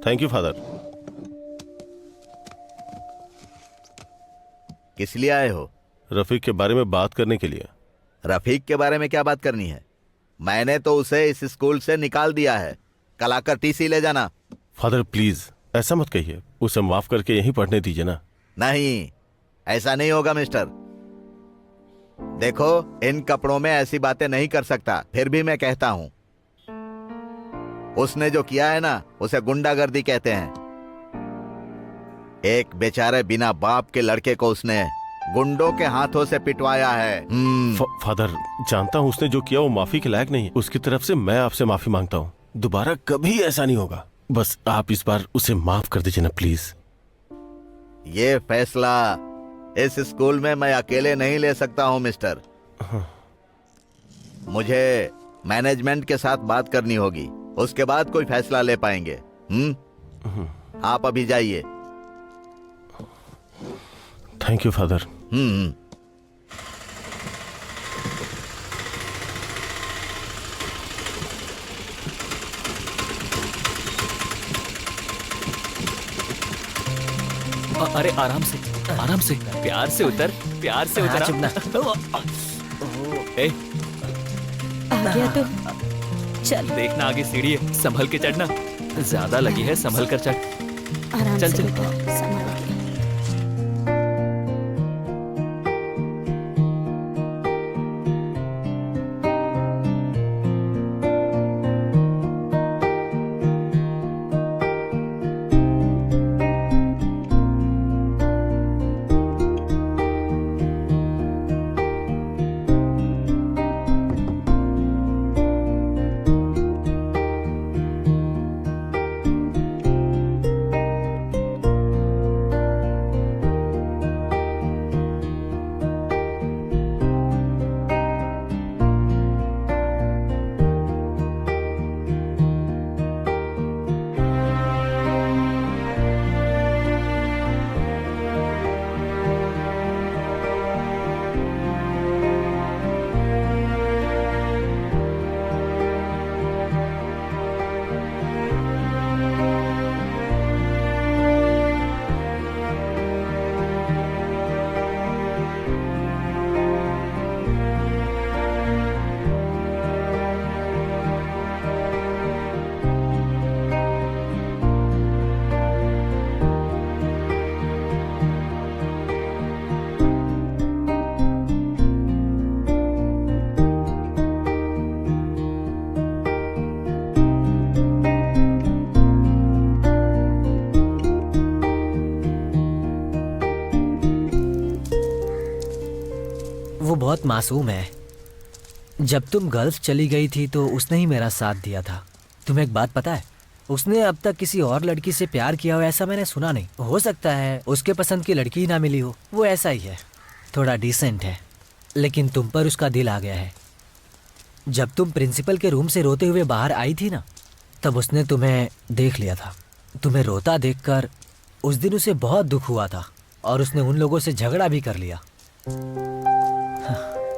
[SPEAKER 8] Thank you father.
[SPEAKER 9] किस लिए आए हो?
[SPEAKER 8] रफीक के बारे में बात करने के लिए।
[SPEAKER 9] रफीक के बारे में क्या बात करनी है? मैंने तो उसे इस स्कूल से निकाल दिया है, कल आकर टीसी ले जाना।
[SPEAKER 8] फादर प्लीज ऐसा मत कहिए, उसे माफ करके यहीं पढ़ने दीजिए ना।
[SPEAKER 9] नहीं, ऐसा नहीं होगा मिस्टर। देखो, इन कपड़ों में ऐसी बातें नहीं कर सकता, फिर भी मैं कहता हूं, उसने जो किया है ना, उसे गुंडागर्दी कहते हैं। एक बेचारे बिना बाप के लड़के को उसने गुंडों के हाथों से पिटवाया है।
[SPEAKER 8] फादर जानता हूँ उसने जो किया वो माफी के लायक नहीं है, उसकी तरफ से मैं आपसे माफी मांगता हूँ। दोबारा कभी ऐसा नहीं होगा, बस आप इस बार उसे माफ कर दीजिए ना प्लीज।
[SPEAKER 9] ये फैसला इस स्कूल में मैं अकेले नहीं ले सकता हूं मिस्टर। मुझे मैनेजमेंट के साथ बात करनी होगी, उसके बाद कोई फैसला ले पाएंगे। आप अभी जाइए।
[SPEAKER 8] Thank you father.
[SPEAKER 13] अरे आराम से, आराम से, प्यार से उतर, प्यार से उतर।
[SPEAKER 1] चुप ना।
[SPEAKER 13] ए,
[SPEAKER 6] आ गया तो चल।
[SPEAKER 13] देखना आगे सीढ़ी है, संभल के चढ़ना। ज्यादा लगी है, संभल कर चढ़।
[SPEAKER 6] आराम
[SPEAKER 13] चल
[SPEAKER 6] से
[SPEAKER 13] चल।
[SPEAKER 6] बेटा, संभाल के।
[SPEAKER 1] वो बहुत मासूम है। जब तुम गल्फ चली गई थी तो उसने ही मेरा साथ दिया था। तुम्हें एक बात पता है, उसने अब तक किसी और लड़की से प्यार किया हो ऐसा मैंने सुना नहीं। हो सकता है उसके पसंद की लड़की ही ना मिली हो। वो ऐसा ही है, थोड़ा डिसेंट है, लेकिन तुम पर उसका दिल आ गया है। जब तुम प्रिंसिपल के रूम से रोते हुए बाहर आई थी ना, तब उसने तुम्हें देख लिया था। तुम्हें रोता देखकर उस दिन उसे बहुत दुख हुआ था और उसने उन लोगों से झगड़ा भी कर लिया।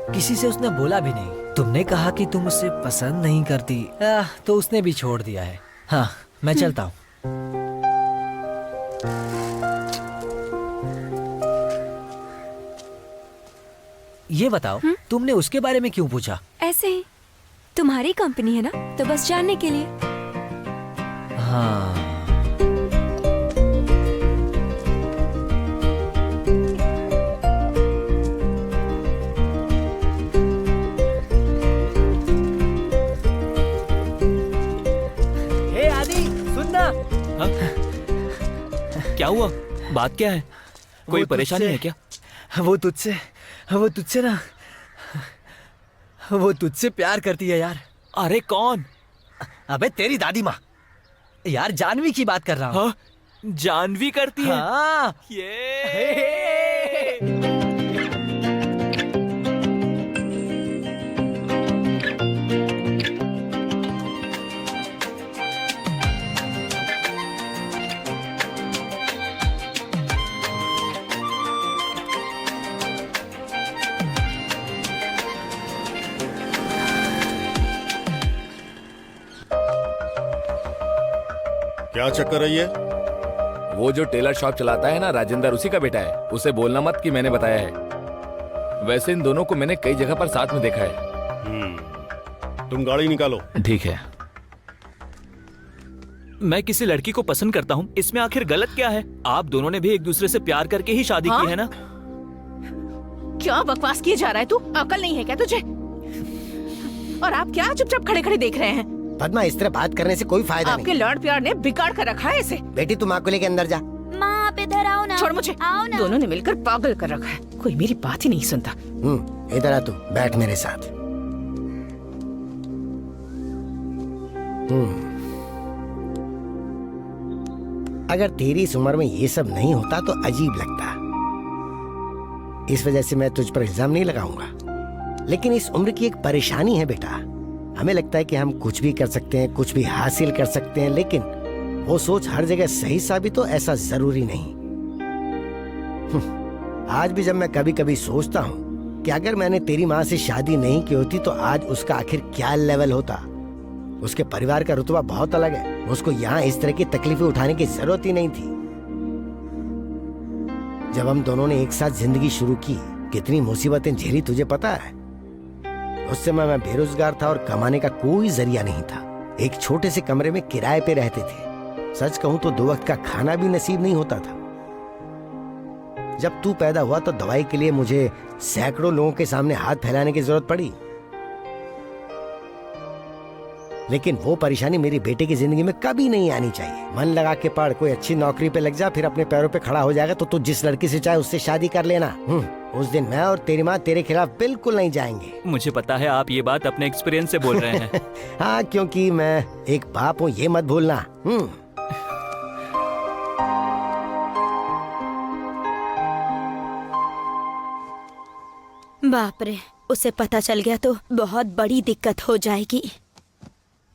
[SPEAKER 1] किसी से उसने बोला भी नहीं। तुमने कहा कि तुम उसे पसंद नहीं करती, तो उसने भी छोड़ दिया है। हाँ, मैं चलता हूँ। ये बताओ, तुमने उसके बारे में क्यों पूछा?
[SPEAKER 12] ऐसे ही, तुम्हारी कंपनी है ना, तो बस जानने के लिए।
[SPEAKER 1] हाँ। हे आदि, सुन ना।
[SPEAKER 13] हाँ? क्या हुआ? बात क्या है? कोई परेशानी है क्या?
[SPEAKER 1] वो तुझसे ना, वो तुझसे प्यार करती है यार।
[SPEAKER 13] अरे कौन?
[SPEAKER 1] अबे तेरी दादी माँ यार, जानवी की बात कर रहा हूँ।
[SPEAKER 13] हाँ? जानवी करती है?
[SPEAKER 1] हाँ।
[SPEAKER 7] क्या चक्कर है ये?
[SPEAKER 3] वो जो टेलर शॉप चलाता है ना राजेंद्र, उसी का बेटा है। उसे बोलना मत कि मैंने बताया है। वैसे इन दोनों को मैंने कई जगह पर साथ में देखा है।
[SPEAKER 7] तुम गाड़ी निकालो।
[SPEAKER 3] ठीक है।
[SPEAKER 13] मैं किसी लड़की को पसंद करता हूँ, इसमें आखिर गलत क्या है? आप दोनों ने भी एक दूसरे से प्यार करके ही शादी की है ना?
[SPEAKER 5] क्या बकवास किए जा रहा है तू? अकल नहीं है क्या तुझे? और आप क्या चुपचाप खड़े खड़े देख रहे हैं?
[SPEAKER 11] पद्मा, इस तरह बात करने से कोई फायदा
[SPEAKER 5] आपके लड़ प्यार ने बिगाड़ कर रखा है इसे।
[SPEAKER 11] बेटी, तुम माँ को लेके अंदर जा।
[SPEAKER 6] माँ आप इधर आओ ना।
[SPEAKER 5] छोड़ मुझे।
[SPEAKER 6] आओ ना।
[SPEAKER 5] दोनों ने मिलकर पागल कर रखा है। कोई मेरी बात ही नहीं सुनता।
[SPEAKER 11] इधर आ, तू बैठ मेरे साथ। अगर तेरी इस उम्र में ये सब नहीं होता तो अजीब लगता। इस वजह से मैं तुझ पर इल्जाम नहीं लगाऊंगा, लेकिन इस उम्र की एक परेशानी है बेटा। हमें लगता है कि हम कुछ भी कर सकते हैं, कुछ भी हासिल कर सकते हैं, लेकिन वो सोच हर जगह सही साबित हो ऐसा जरूरी नहीं। आज भी जब मैं कभी कभी सोचता हूँ कि अगर मैंने तेरी माँ से शादी नहीं की होती तो आज उसका आखिर क्या लेवल होता। उसके परिवार का रुतबा बहुत अलग है। उसको यहाँ इस तरह की तकलीफें उठाने की जरूरत ही नहीं थी। जब हम दोनों ने एक साथ जिंदगी शुरू की, कितनी मुसीबतें झेली तुझे पता है। उस समय मैं बेरोजगार था और कमाने का कोई जरिया नहीं था। एक छोटे से कमरे में किराए पे रहते थे। सच कहूं तो 2 वक्त का खाना भी नसीब नहीं होता था। जब तू पैदा हुआ तो दवाई के लिए मुझे सैकड़ों लोगों के सामने हाथ फैलाने की जरूरत पड़ी, लेकिन वो परेशानी मेरी बेटे की जिंदगी में कभी नहीं आनी चाहिए। मन लगा के पढ़, कोई अच्छी नौकरी पे लग जा, फिर अपने पैरों पे खड़ा हो जाएगा तो तू जिस लड़की से चाहे उससे शादी कर लेना। उस दिन मैं और तेरी माँ तेरे खिलाफ बिल्कुल नहीं जाएंगे।
[SPEAKER 13] मुझे पता है आप ये बात अपने एक्सपीरियंस से बोल रहे हैं।
[SPEAKER 11] हाँ, क्योंकि मैं एक बाप हूँ, ये मत भूलना।
[SPEAKER 6] बाप रे, उसे पता चल गया तो बहुत बड़ी दिक्कत हो जाएगी।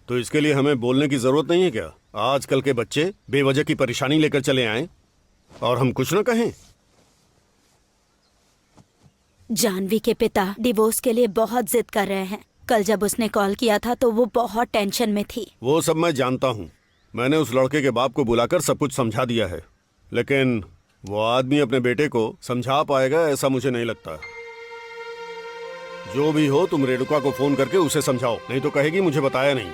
[SPEAKER 7] तो इसके लिए हमें बोलने की जरूरत नहीं है क्या? आजकल के बच्चे बेवजह की परेशानी लेकर चले आए और हम कुछ न कहें।
[SPEAKER 6] जानवी के पिता डिवोर्स के लिए बहुत जिद कर रहे हैं। कल जब उसने कॉल किया था तो वो बहुत टेंशन में थी।
[SPEAKER 7] वो सब मैं जानता हूँ। मैंने उस लड़के के बाप को बुलाकर सब कुछ समझा दिया है, लेकिन वो आदमी अपने बेटे को समझा पाएगा ऐसा मुझे नहीं लगता। जो भी हो, तुम रेणुका को फोन करके उसे समझाओ, नहीं तो कहेगी मुझे बताया नहीं।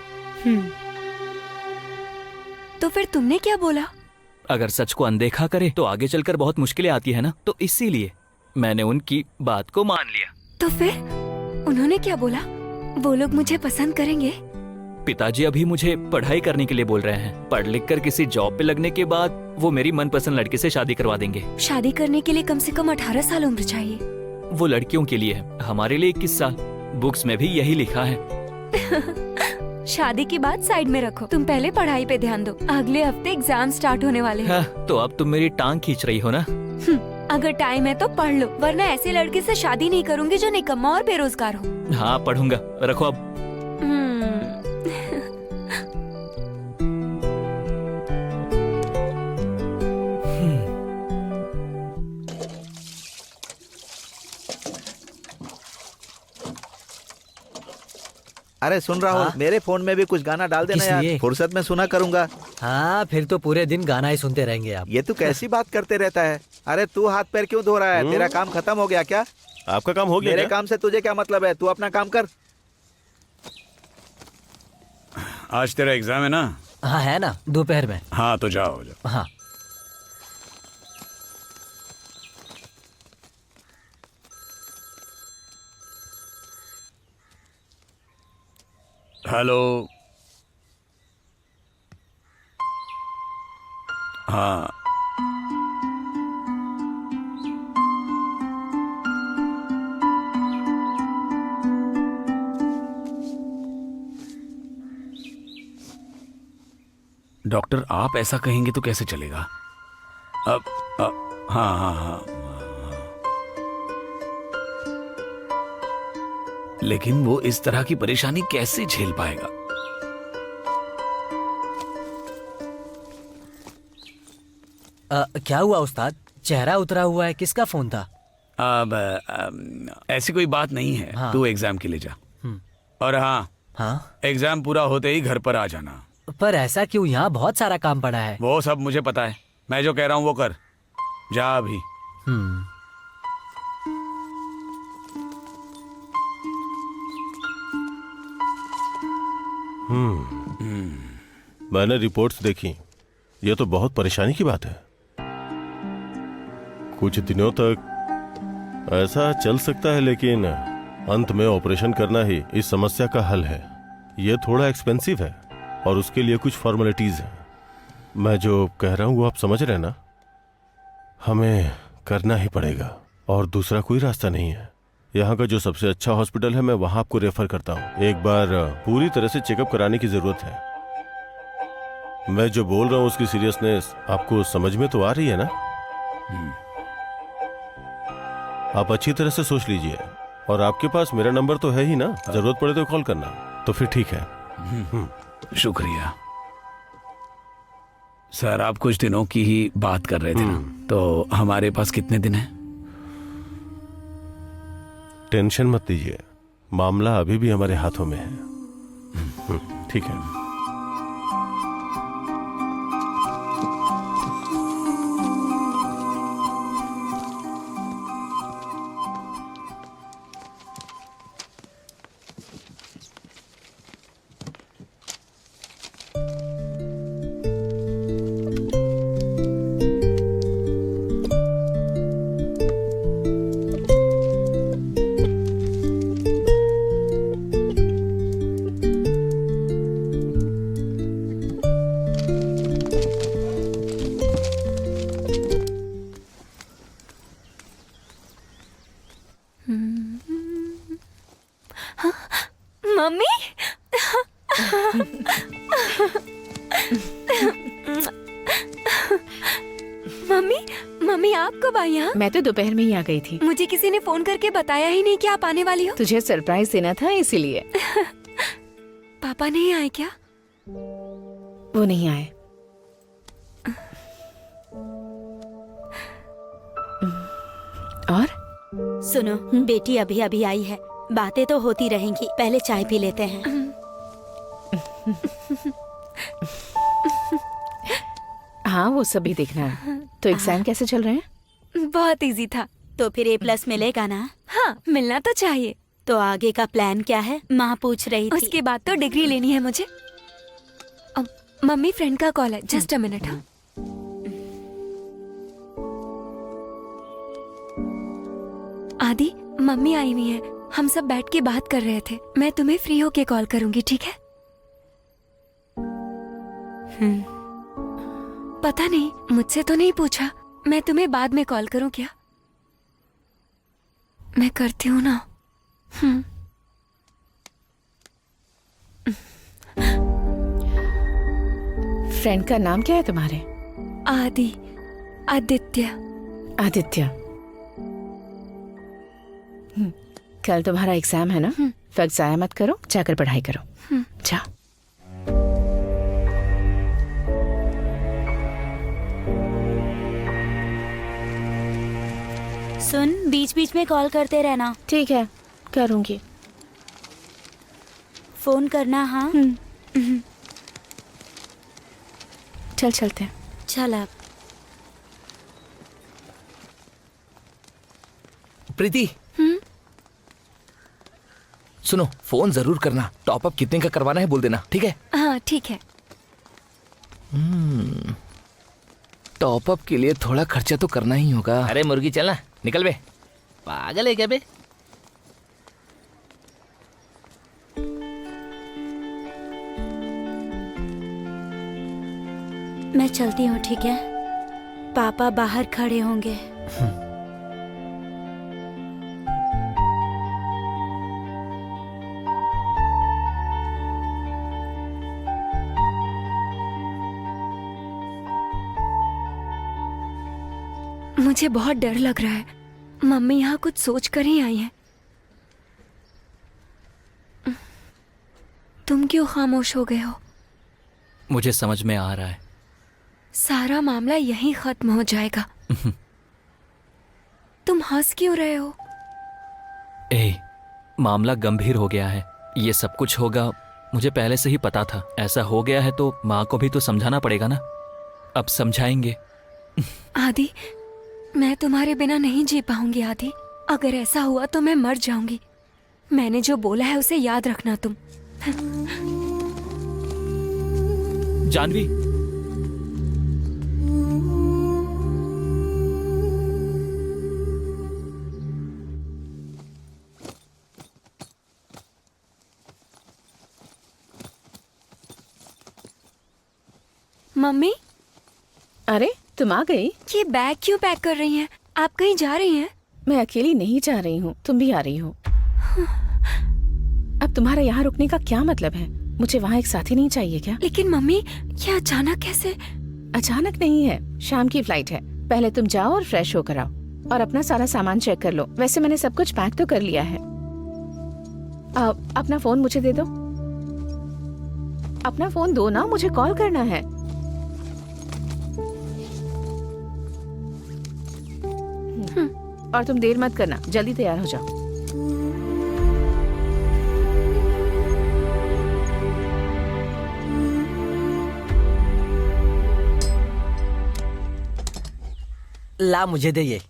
[SPEAKER 12] तो फिर तुमने क्या बोला?
[SPEAKER 13] अगर सच को अनदेखा करे तो आगे चलकर बहुत मुश्किलें आती है ना, तो इसीलिए मैंने उनकी बात को मान लिया।
[SPEAKER 12] तो फिर उन्होंने क्या बोला? वो लोग मुझे पसंद करेंगे?
[SPEAKER 13] पिताजी अभी मुझे पढ़ाई करने के लिए बोल रहे हैं। पढ़ लिख कर किसी जॉब पे लगने के बाद वो मेरी मनपसंद लड़के से शादी करवा देंगे।
[SPEAKER 12] शादी करने के लिए कम से कम 18 साल उम्र चाहिए।
[SPEAKER 13] वो लड़कियों के लिए है, हमारे लिए 21 साल। बुक्स में भी यही लिखा है।
[SPEAKER 12] शादी की बात साइड में रखो, तुम पहले पढ़ाई पे ध्यान दो। अगले हफ्ते एग्जाम स्टार्ट होने वाले हैं।
[SPEAKER 13] हाँ, तो अब तुम मेरी टांग खींच रही हो ना?
[SPEAKER 12] अगर टाइम है तो पढ़ लो, वरना ऐसे लड़के से शादी नहीं करूंगी जो निकम्मा और बेरोजगार हो।
[SPEAKER 13] हाँ पढ़ूंगा, रखो अब।
[SPEAKER 9] अरे सुन रहा हूँ, मेरे फोन में भी कुछ गाना डाल देना यार, फुर्सत में सुना करूंगा।
[SPEAKER 1] हाँ फिर तो पूरे दिन गाना ही सुनते रहेंगे आप।
[SPEAKER 9] ये तू कैसी बात करते रहता है? अरे तू हाथ पैर क्यों धो रहा है? तेरा काम खत्म हो गया क्या?
[SPEAKER 8] आपका काम हो गया?
[SPEAKER 9] मेरे काम से तुझे क्या मतलब है? तू अपना काम कर।
[SPEAKER 4] आज तेरा एग्जाम है ना?
[SPEAKER 1] हाँ है ना, दोपहर में।
[SPEAKER 4] हाँ तो जाओ।
[SPEAKER 1] हाँ
[SPEAKER 4] हेलो। हाँ डॉक्टर, आप ऐसा कहेंगे तो कैसे चलेगा? अब हाँ हाँ हाँ, लेकिन वो इस तरह की परेशानी कैसे झेल पाएगा?
[SPEAKER 1] क्या हुआ उस्ताद? चेहरा उतरा हुआ है, किसका फोन था?
[SPEAKER 4] अब ऐसी कोई बात नहीं है।
[SPEAKER 1] हाँ।
[SPEAKER 4] तू एग्जाम के लिए जा। और हाँ, एग्जाम पूरा होते ही घर पर आ जाना।
[SPEAKER 1] पर ऐसा क्यों? यहाँ बहुत सारा काम पड़ा है।
[SPEAKER 4] वो सब मुझे पता है, मैं जो कह रहा हूँ वो कर। जा अभी।
[SPEAKER 8] मैंने रिपोर्ट्स देखी, ये तो बहुत परेशानी की बात है। कुछ दिनों तक ऐसा चल सकता है, लेकिन अंत में ऑपरेशन करना ही इस समस्या का हल है। ये थोड़ा एक्सपेंसिव है और उसके लिए कुछ फॉर्मेलिटीज हैं। मैं जो कह रहा हूं वो आप समझ रहे हैं ना? हमें करना ही पड़ेगा और दूसरा कोई रास्ता नहीं है। यहाँ का जो सबसे अच्छा हॉस्पिटल है, मैं वहां आपको रेफर करता हूँ। एक बार पूरी तरह से चेकअप कराने की जरूरत है। मैं जो बोल रहा हूँ उसकी सीरियसनेस आपको समझ में तो आ रही है ना? आप अच्छी तरह से सोच लीजिए। और आपके पास मेरा नंबर तो है ही ना? जरूरत पड़े तो कॉल करना। तो फिर ठीक है।
[SPEAKER 4] शुक्रिया सर। आप कुछ दिनों की ही बात कर रहे थे ना? तो हमारे पास कितने दिन हैं?
[SPEAKER 8] टेंशन मत लीजिए, मामला अभी भी हमारे हाथों में है। ठीक है।
[SPEAKER 12] मम्मी मम्मी मम्मी आप कब आई यहाँ?
[SPEAKER 5] मैं तो दोपहर में ही आ गई थी।
[SPEAKER 12] मुझे किसी ने फोन करके बताया ही नहीं कि आप आने वाली हो।
[SPEAKER 5] तुझे सरप्राइज देना था इसीलिए।
[SPEAKER 12] पापा नहीं आए क्या?
[SPEAKER 5] वो नहीं आए। और
[SPEAKER 6] सुनो, बेटी अभी अभी आई है, बातें तो होती रहेंगी, पहले चाय पी लेते हैं।
[SPEAKER 5] हाँ वो सभी देखना है। तो एग्जाम कैसे चल रहे हैं?
[SPEAKER 12] बहुत इजी था।
[SPEAKER 6] तो फिर A+ मिलेगा ना?
[SPEAKER 12] हाँ मिलना तो चाहिए।
[SPEAKER 6] तो आगे का प्लान क्या है? माँ पूछ रही थी।
[SPEAKER 12] उसके बाद तो डिग्री लेनी है मुझे। अब मम्मी फ्रेंड का कॉल है, जस्ट अ मिनट। हाँ आदि, मम्मी आई हुई है, हम सब बैठ के बात कर रहे थे। मैं तुम्हें फ्री होके कॉल करूंगी, ठीक है? पता नहीं, मुझसे तो नहीं पूछा। मैं तुम्हें बाद में कॉल करूं क्या? मैं करती हूँ ना।
[SPEAKER 5] फ्रेंड का नाम क्या है तुम्हारे?
[SPEAKER 12] आदित्य।
[SPEAKER 5] आदित्य। कल तुम्हारा एग्जाम है ना, वक्त जाया मत करो, जाकर पढ़ाई करो। जा।
[SPEAKER 6] सुन, बीच बीच में कॉल करते रहना।
[SPEAKER 5] ठीक है, करूंगी।
[SPEAKER 6] फोन करना। हाँ।
[SPEAKER 5] चल चलते हैं।
[SPEAKER 6] चल अब।
[SPEAKER 3] प्रीति, सुनो, फोन जरूर करना। टॉपअप कितने का करवाना है बोल देना, ठीक है?
[SPEAKER 12] हाँ ठीक है।
[SPEAKER 3] टॉपअप के लिए थोड़ा खर्चा तो करना ही होगा। अरे मुर्गी चलना, निकल बे। पागल है क्या बे?
[SPEAKER 6] मैं चलती हूँ, ठीक है? पापा बाहर खड़े होंगे।
[SPEAKER 12] मुझे बहुत डर लग रहा है। मम्मी यहाँ कुछ सोच कर ही आई है। तुम क्यों खामोश हो गए हो?
[SPEAKER 13] मुझे समझ में आ रहा है।
[SPEAKER 12] सारा मामला यहीं खत्म हो जाएगा। तुम हंस क्यों रहे हो?
[SPEAKER 13] मामला गंभीर हो गया है। ये सब कुछ होगा, मुझे पहले से ही पता था। ऐसा हो गया है तो माँ को भी तो समझाना पड़ेगा ना। अब समझाएंगे।
[SPEAKER 12] आदि, मैं तुम्हारे बिना नहीं जी पाऊंगी आदि। अगर ऐसा हुआ तो मैं मर जाऊंगी। मैंने जो बोला है उसे याद रखना तुम।
[SPEAKER 13] जानवी,
[SPEAKER 12] मम्मी।
[SPEAKER 5] अरे तुम आ गई?
[SPEAKER 12] ये बैग क्यों पैक कर रही हैं? आप कहीं जा रही हैं?
[SPEAKER 5] मैं अकेली नहीं जा रही हूँ, तुम भी आ रही हो। अब तुम्हारा यहाँ रुकने का क्या मतलब है? मुझे वहाँ एक साथी नहीं चाहिए क्या?
[SPEAKER 12] लेकिन मम्मी, ये अचानक कैसे?
[SPEAKER 5] अचानक नहीं है, शाम की फ्लाइट है। पहले तुम जाओ और फ्रेश होकर आओ और अपना सारा सामान चेक कर लो। वैसे मैंने सब कुछ पैक तो कर लिया है। अपना फोन मुझे दे दो। अपना फोन दो ना, मुझे कॉल करना है। और तुम देर मत करना, जल्दी तैयार हो जाओ।
[SPEAKER 1] ला, मुझे दे ये।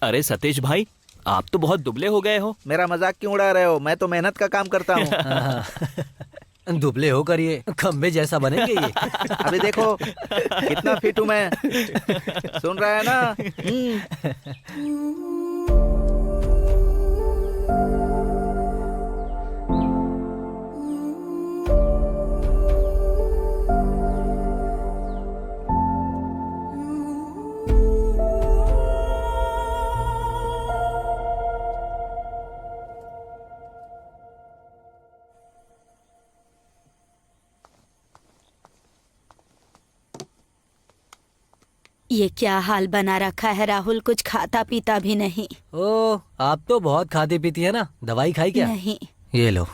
[SPEAKER 13] अरे सतीश भाई, आप तो बहुत दुबले हो गए हो।
[SPEAKER 9] मेरा मजाक क्यों उड़ा रहे हो? मैं तो मेहनत का काम करता हूँ।
[SPEAKER 1] दुबले होकर ये खंबे जैसा बनेंगे ये।
[SPEAKER 9] अभी देखो कितना फिट हूँ मैं। सुन रहा है ना?
[SPEAKER 6] ये क्या हाल बना रखा है राहुल, कुछ खाता पीता भी नहीं।
[SPEAKER 1] ओ, आप तो बहुत खाती पीती है ना। दवाई खाई क्या?
[SPEAKER 6] नहीं।
[SPEAKER 1] ये लो।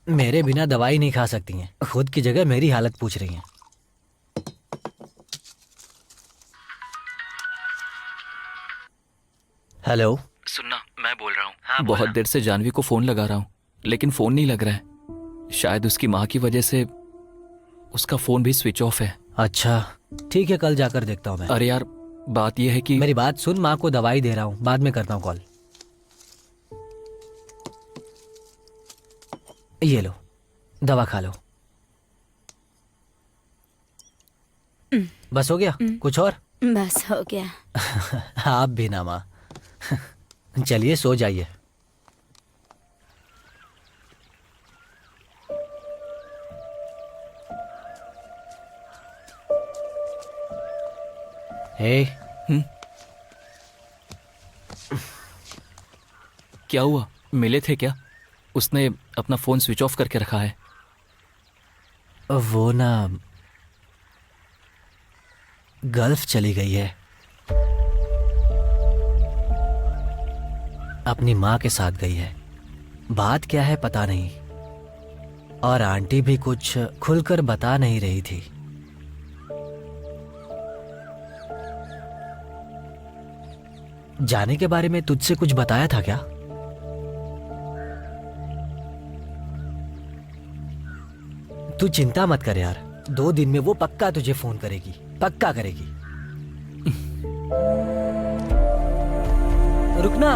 [SPEAKER 1] मेरे बिना दवाई नहीं खा सकती हैं। खुद की जगह मेरी हालत पूछ रही हैं। हेलो।
[SPEAKER 13] सुनना, मैं बोल रहा हूँ। हाँ, बहुत देर से जानवी को फोन लगा रहा हूँ, लेकिन फोन नहीं लग रहा है। शायद उसकी माँ की वजह से उसका फोन भी स्विच ऑफ है।
[SPEAKER 1] अच्छा, ठीक है, कल जाकर देखता हूँ मैं।
[SPEAKER 13] अरे यार, बात यह है कि
[SPEAKER 1] मेरी बात सुन, माँ को दवाई दे रहा हूँ, बाद में करता हूँ कॉल। ये लो, दवा खा लो। बस हो गया? कुछ और?
[SPEAKER 6] बस हो गया।
[SPEAKER 1] आप भी ना माँ। चलिए सो जाइए। हे,
[SPEAKER 13] क्या हुआ? मिले थे क्या? उसने अपना फोन स्विच ऑफ करके रखा है।
[SPEAKER 1] वो ना गल्फ चली गई है, अपनी माँ के साथ गई है। बात क्या है पता नहीं, और आंटी भी कुछ खुलकर बता नहीं रही थी। जाने के बारे में तुझसे कुछ बताया था क्या? तू चिंता मत कर यार, 2 दिन में वो पक्का तुझे फोन करेगी, पक्का करेगी। रुकना।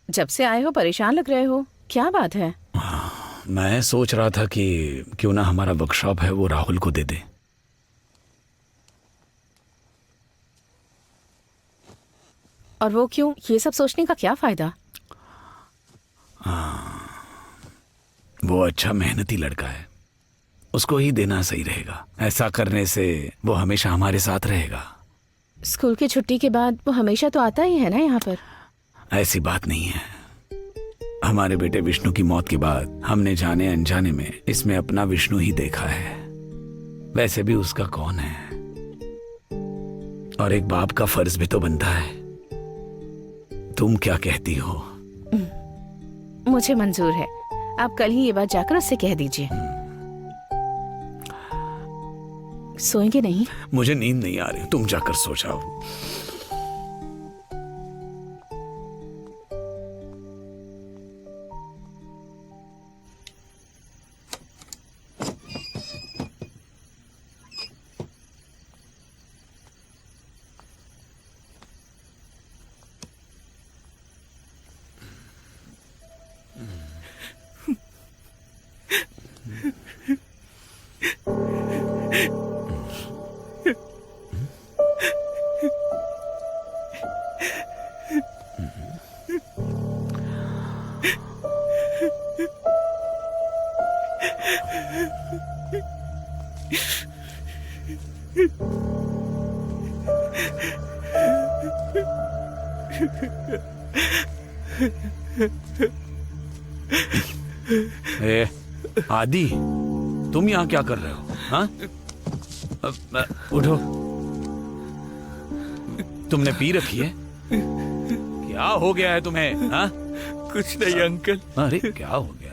[SPEAKER 5] जब से आए हो परेशान लग रहे हो, क्या बात है?
[SPEAKER 4] मैं सोच रहा था कि क्यों ना हमारा वर्कशॉप है वो राहुल को दे दे।
[SPEAKER 5] और वो क्यों? ये सब सोचने का क्या फायदा?
[SPEAKER 4] वो अच्छा मेहनती लड़का है, उसको ही देना सही रहेगा। ऐसा करने से वो हमेशा हमारे साथ रहेगा।
[SPEAKER 5] स्कूल की छुट्टी के बाद वो हमेशा तो आता ही है ना यहाँ पर।
[SPEAKER 4] ऐसी बात नहीं है। हमारे बेटे विष्णु की मौत के बाद हमने जाने अनजाने में इसमें अपना विष्णु ही देखा है। वैसे भी उसका कौन है, और एक बाप का फर्ज भी तो बनता है। तुम क्या कहती हो?
[SPEAKER 5] मुझे मंजूर है। आप कल ही ये बात जाकर उससे कह दीजिए। सोएंगे नहीं?
[SPEAKER 4] मुझे नींद नहीं आ रही, तुम जाकर सो जाओ। ए, आदि, तुम यहाँ क्या कर रहे हो? हाँ? उठो। तुमने पी रखी है? क्या हो गया है तुम्हें? हाँ?
[SPEAKER 13] कुछ नहीं अंकल।
[SPEAKER 4] अरे क्या हो गया?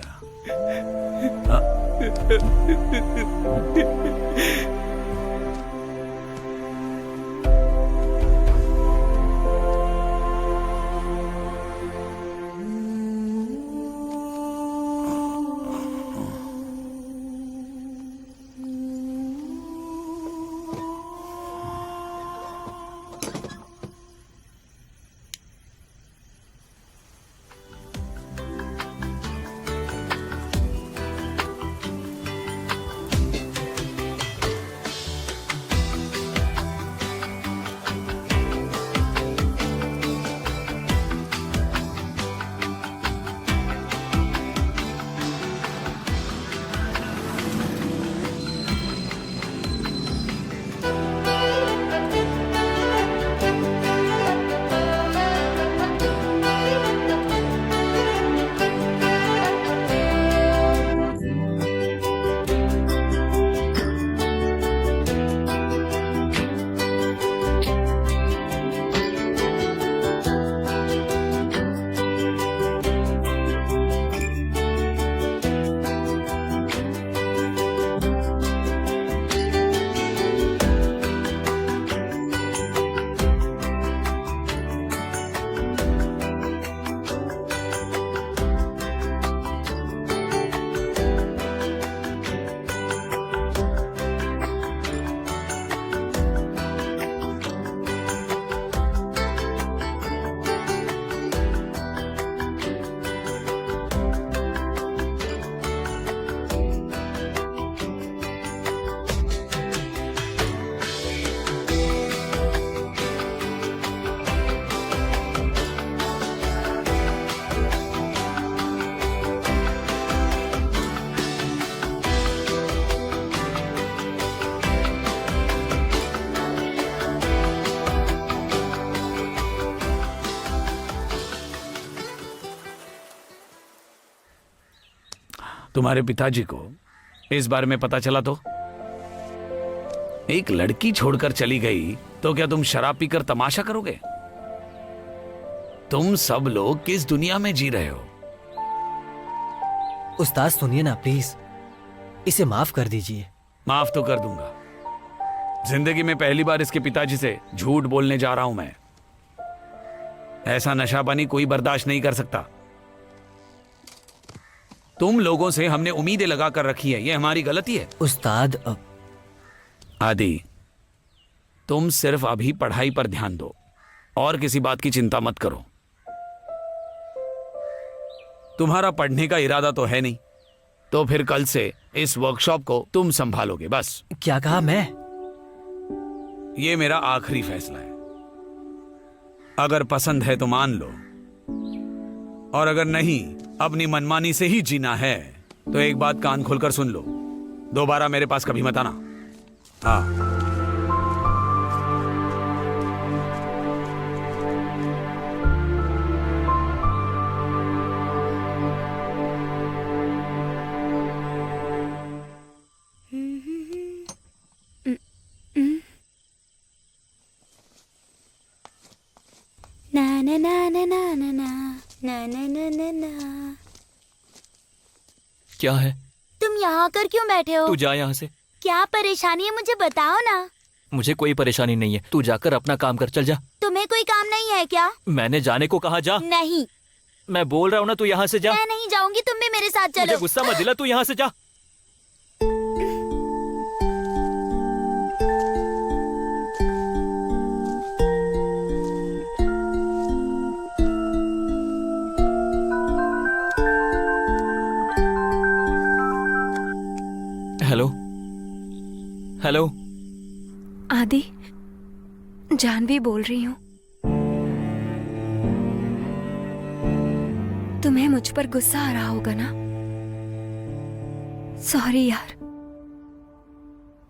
[SPEAKER 4] तुम्हारे पिताजी को इस बारे में पता चला तो? एक लड़की छोड़कर चली गई तो क्या तुम शराब पीकर तमाशा करोगे? तुम सब लोग किस दुनिया में जी रहे हो?
[SPEAKER 1] उस्ताद सुनिए ना प्लीज, इसे माफ कर दीजिए।
[SPEAKER 4] माफ तो कर दूंगा। जिंदगी में पहली बार इसके पिताजी से झूठ बोलने जा रहा हूं मैं। ऐसा नशाबानी कोई बर्दाश्त नहीं कर सकता। तुम लोगों से हमने उम्मीदें लगा कर रखी है, ये हमारी गलती है।
[SPEAKER 1] उस्ताद
[SPEAKER 4] आदि, तुम सिर्फ अभी पढ़ाई पर ध्यान दो और किसी बात की चिंता मत करो। तुम्हारा पढ़ने का इरादा तो है नहीं, तो फिर कल से इस वर्कशॉप को तुम संभालोगे बस।
[SPEAKER 1] क्या कहा मैं?
[SPEAKER 4] ये मेरा आखिरी फैसला है। अगर पसंद है तो मान लो, और अगर नहीं, अपनी मनमानी से ही जीना है तो एक बात कान खोलकर सुन लो, दोबारा मेरे पास कभी मत आना। हाँ।
[SPEAKER 6] ना ना ना ना ना ना ना ना ना ना ना।
[SPEAKER 13] क्या है?
[SPEAKER 6] तुम यहाँ कर क्यों बैठे हो?
[SPEAKER 13] तू जा यहाँ से।
[SPEAKER 6] क्या परेशानी है मुझे बताओ ना।
[SPEAKER 13] मुझे कोई परेशानी नहीं है, तू जाकर अपना काम कर, चल जा।
[SPEAKER 6] तुम्हें कोई काम नहीं है क्या?
[SPEAKER 13] मैंने जाने को कहा, जा।
[SPEAKER 6] नहीं।
[SPEAKER 13] मैं बोल रहा हूँ ना, तू यहाँ से जा।
[SPEAKER 6] मैं नहीं जाऊंगी, तुम भी मेरे साथ चलो।
[SPEAKER 13] मुझे गुस्सा मत दिला, तू यहाँ से जा। Hello hello.
[SPEAKER 12] आदि, जानवी बोल रही हूँ। तुम्हें मुझ पर गुस्सा आ रहा होगा ना? सॉरी यार,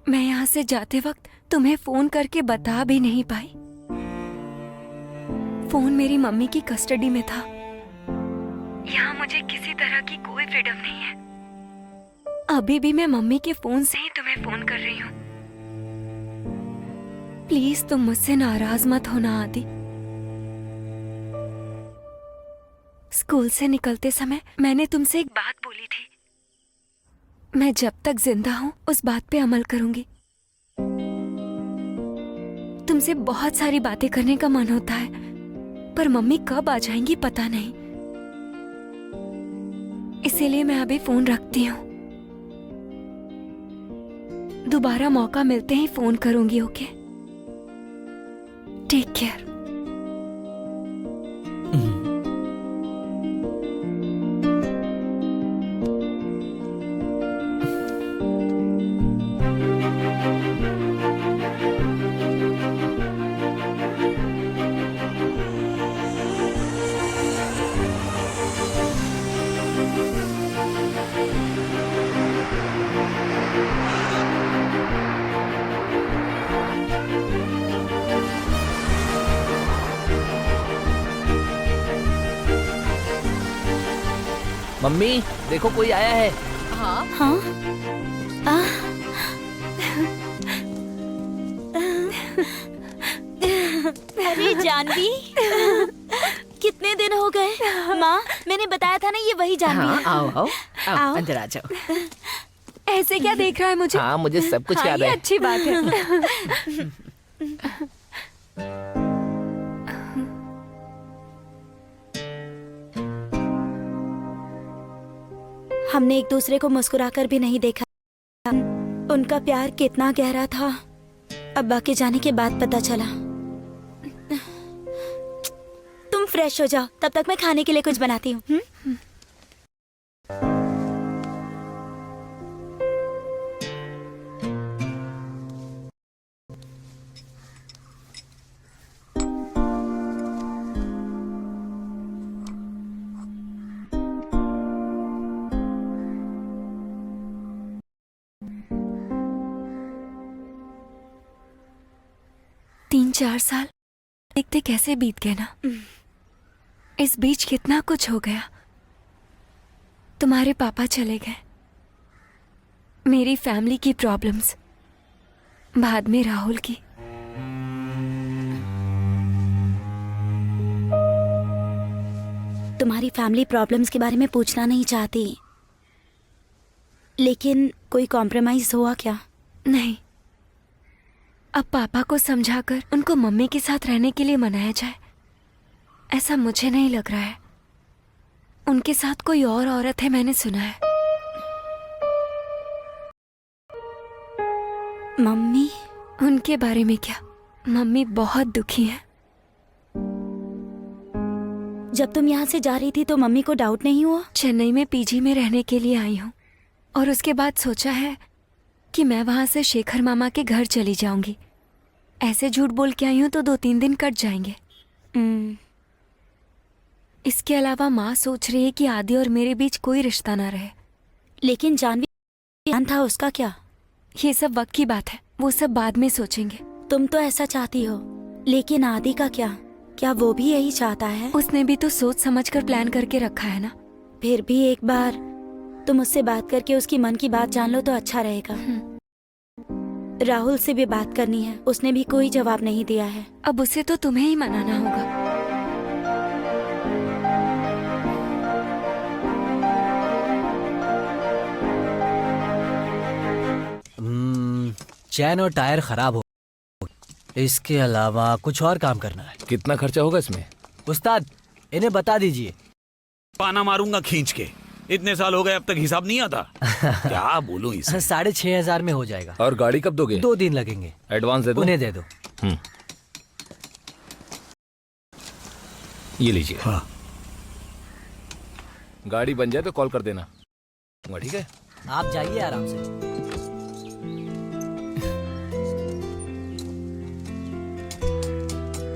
[SPEAKER 12] मैं यहाँ से जाते वक्त तुम्हें फोन करके बता भी नहीं पाई। फोन मेरी मम्मी की कस्टडी में था। यहाँ मुझे किसी तरह की कोई फ्रीडम नहीं है। अभी भी मैं मम्मी के फोन से ही तुम्हें फोन कर रही हूँ। प्लीज तुम मुझसे नाराज मत होना आदि। स्कूल से निकलते समय मैंने तुमसे एक बात बोली थी। मैं जब तक जिंदा हूँ उस बात पे अमल करूंगी। तुमसे बहुत सारी बातें करने का मन होता है, पर मम्मी कब आ जाएंगी पता नहीं। इसीलिए मैं अभी फोन रखती हूँ। दोबारा मौका मिलते ही फोन करूंगी, ओके? Take care.
[SPEAKER 2] मम्मी देखो कोई आया है।
[SPEAKER 5] हाँ
[SPEAKER 6] हाँ। अरे जानवी, कितने दिन हो गए? माँ, मैंने बताया था ना ये वही जानवी
[SPEAKER 5] हाँ,
[SPEAKER 6] है।
[SPEAKER 5] आओ आओ आओ,
[SPEAKER 6] आओ।
[SPEAKER 5] अंदर आ जाओ।
[SPEAKER 12] ऐसे क्या देख रहा है मुझे?
[SPEAKER 2] हाँ मुझे सब कुछ
[SPEAKER 12] हाँ,
[SPEAKER 2] याद
[SPEAKER 12] ये
[SPEAKER 2] है।
[SPEAKER 12] अच्छी बात है।
[SPEAKER 6] हमने एक दूसरे को मुस्कुराकर भी नहीं देखा। उनका प्यार कितना गहरा था, अब्बा के जाने के बाद पता चला। तुम फ्रेश हो जाओ, तब तक मैं खाने के लिए कुछ बनाती हूँ।
[SPEAKER 12] 3-4 साल देखते कैसे बीत गए ना। इस बीच कितना कुछ हो गया। तुम्हारे पापा चले गए, मेरी फैमिली की प्रॉब्लम्स, बाद में राहुल की।
[SPEAKER 6] तुम्हारी फैमिली प्रॉब्लम्स के बारे में पूछना नहीं चाहती, लेकिन कोई कॉम्प्रोमाइज हुआ क्या?
[SPEAKER 12] नहीं, अब पापा को समझाकर उनको मम्मी के साथ रहने के लिए मनाया जाए, ऐसा मुझे नहीं लग रहा है। उनके साथ कोई और औरत है, मैंने सुना है।
[SPEAKER 6] मम्मी?
[SPEAKER 12] उनके बारे में क्या? मम्मी बहुत दुखी है।
[SPEAKER 6] जब तुम यहाँ से जा रही थी तो मम्मी को डाउट नहीं हुआ?
[SPEAKER 12] चेन्नई में पीजी में रहने के लिए आई हूँ और उसके बाद सोचा है कि मैं वहां से शेखर मामा के घर चली जाऊंगी। ऐसे झूठ बोल के आई हूँ तो 2-3 दिन कट जाएंगे। इसके अलावा माँ सोच रही है कि आदि और मेरे बीच कोई रिश्ता ना रहे।
[SPEAKER 6] लेकिन जानवी जान था, उसका क्या?
[SPEAKER 12] ये सब वक्त की बात है, वो सब बाद में सोचेंगे।
[SPEAKER 6] तुम तो ऐसा चाहती हो, लेकिन आदि का क्या? क्या वो भी यही चाहता है?
[SPEAKER 12] उसने भी तो सोच समझ कर प्लान करके रखा है ना।
[SPEAKER 6] फिर भी एक बार तुम उससे बात करके उसकी मन की बात जान लो तो अच्छा रहेगा। राहुल से भी बात करनी है, उसने भी कोई जवाब नहीं दिया है।
[SPEAKER 12] अब उसे तो तुम्हें ही मनाना होगा।
[SPEAKER 1] चैन और टायर खराब हो, इसके अलावा कुछ और काम करना है।
[SPEAKER 3] कितना खर्चा होगा इसमें?
[SPEAKER 1] उस्ताद, इन्हें बता दीजिए।
[SPEAKER 4] पाना मारूंगा खींच के। इतने साल हो गए अब तक हिसाब नहीं आता। क्या बोलूं इसे?
[SPEAKER 1] 6,500 में हो जाएगा।
[SPEAKER 3] और गाड़ी कब दोगे?
[SPEAKER 1] 2 दिन लगेंगे।
[SPEAKER 3] एडवांस दे दो।
[SPEAKER 1] उन्हें दे दो।
[SPEAKER 3] ये लीजिए। हाँ। गाड़ी बन जाए तो कॉल कर देना, ठीक है?
[SPEAKER 1] आप जाइए आराम से।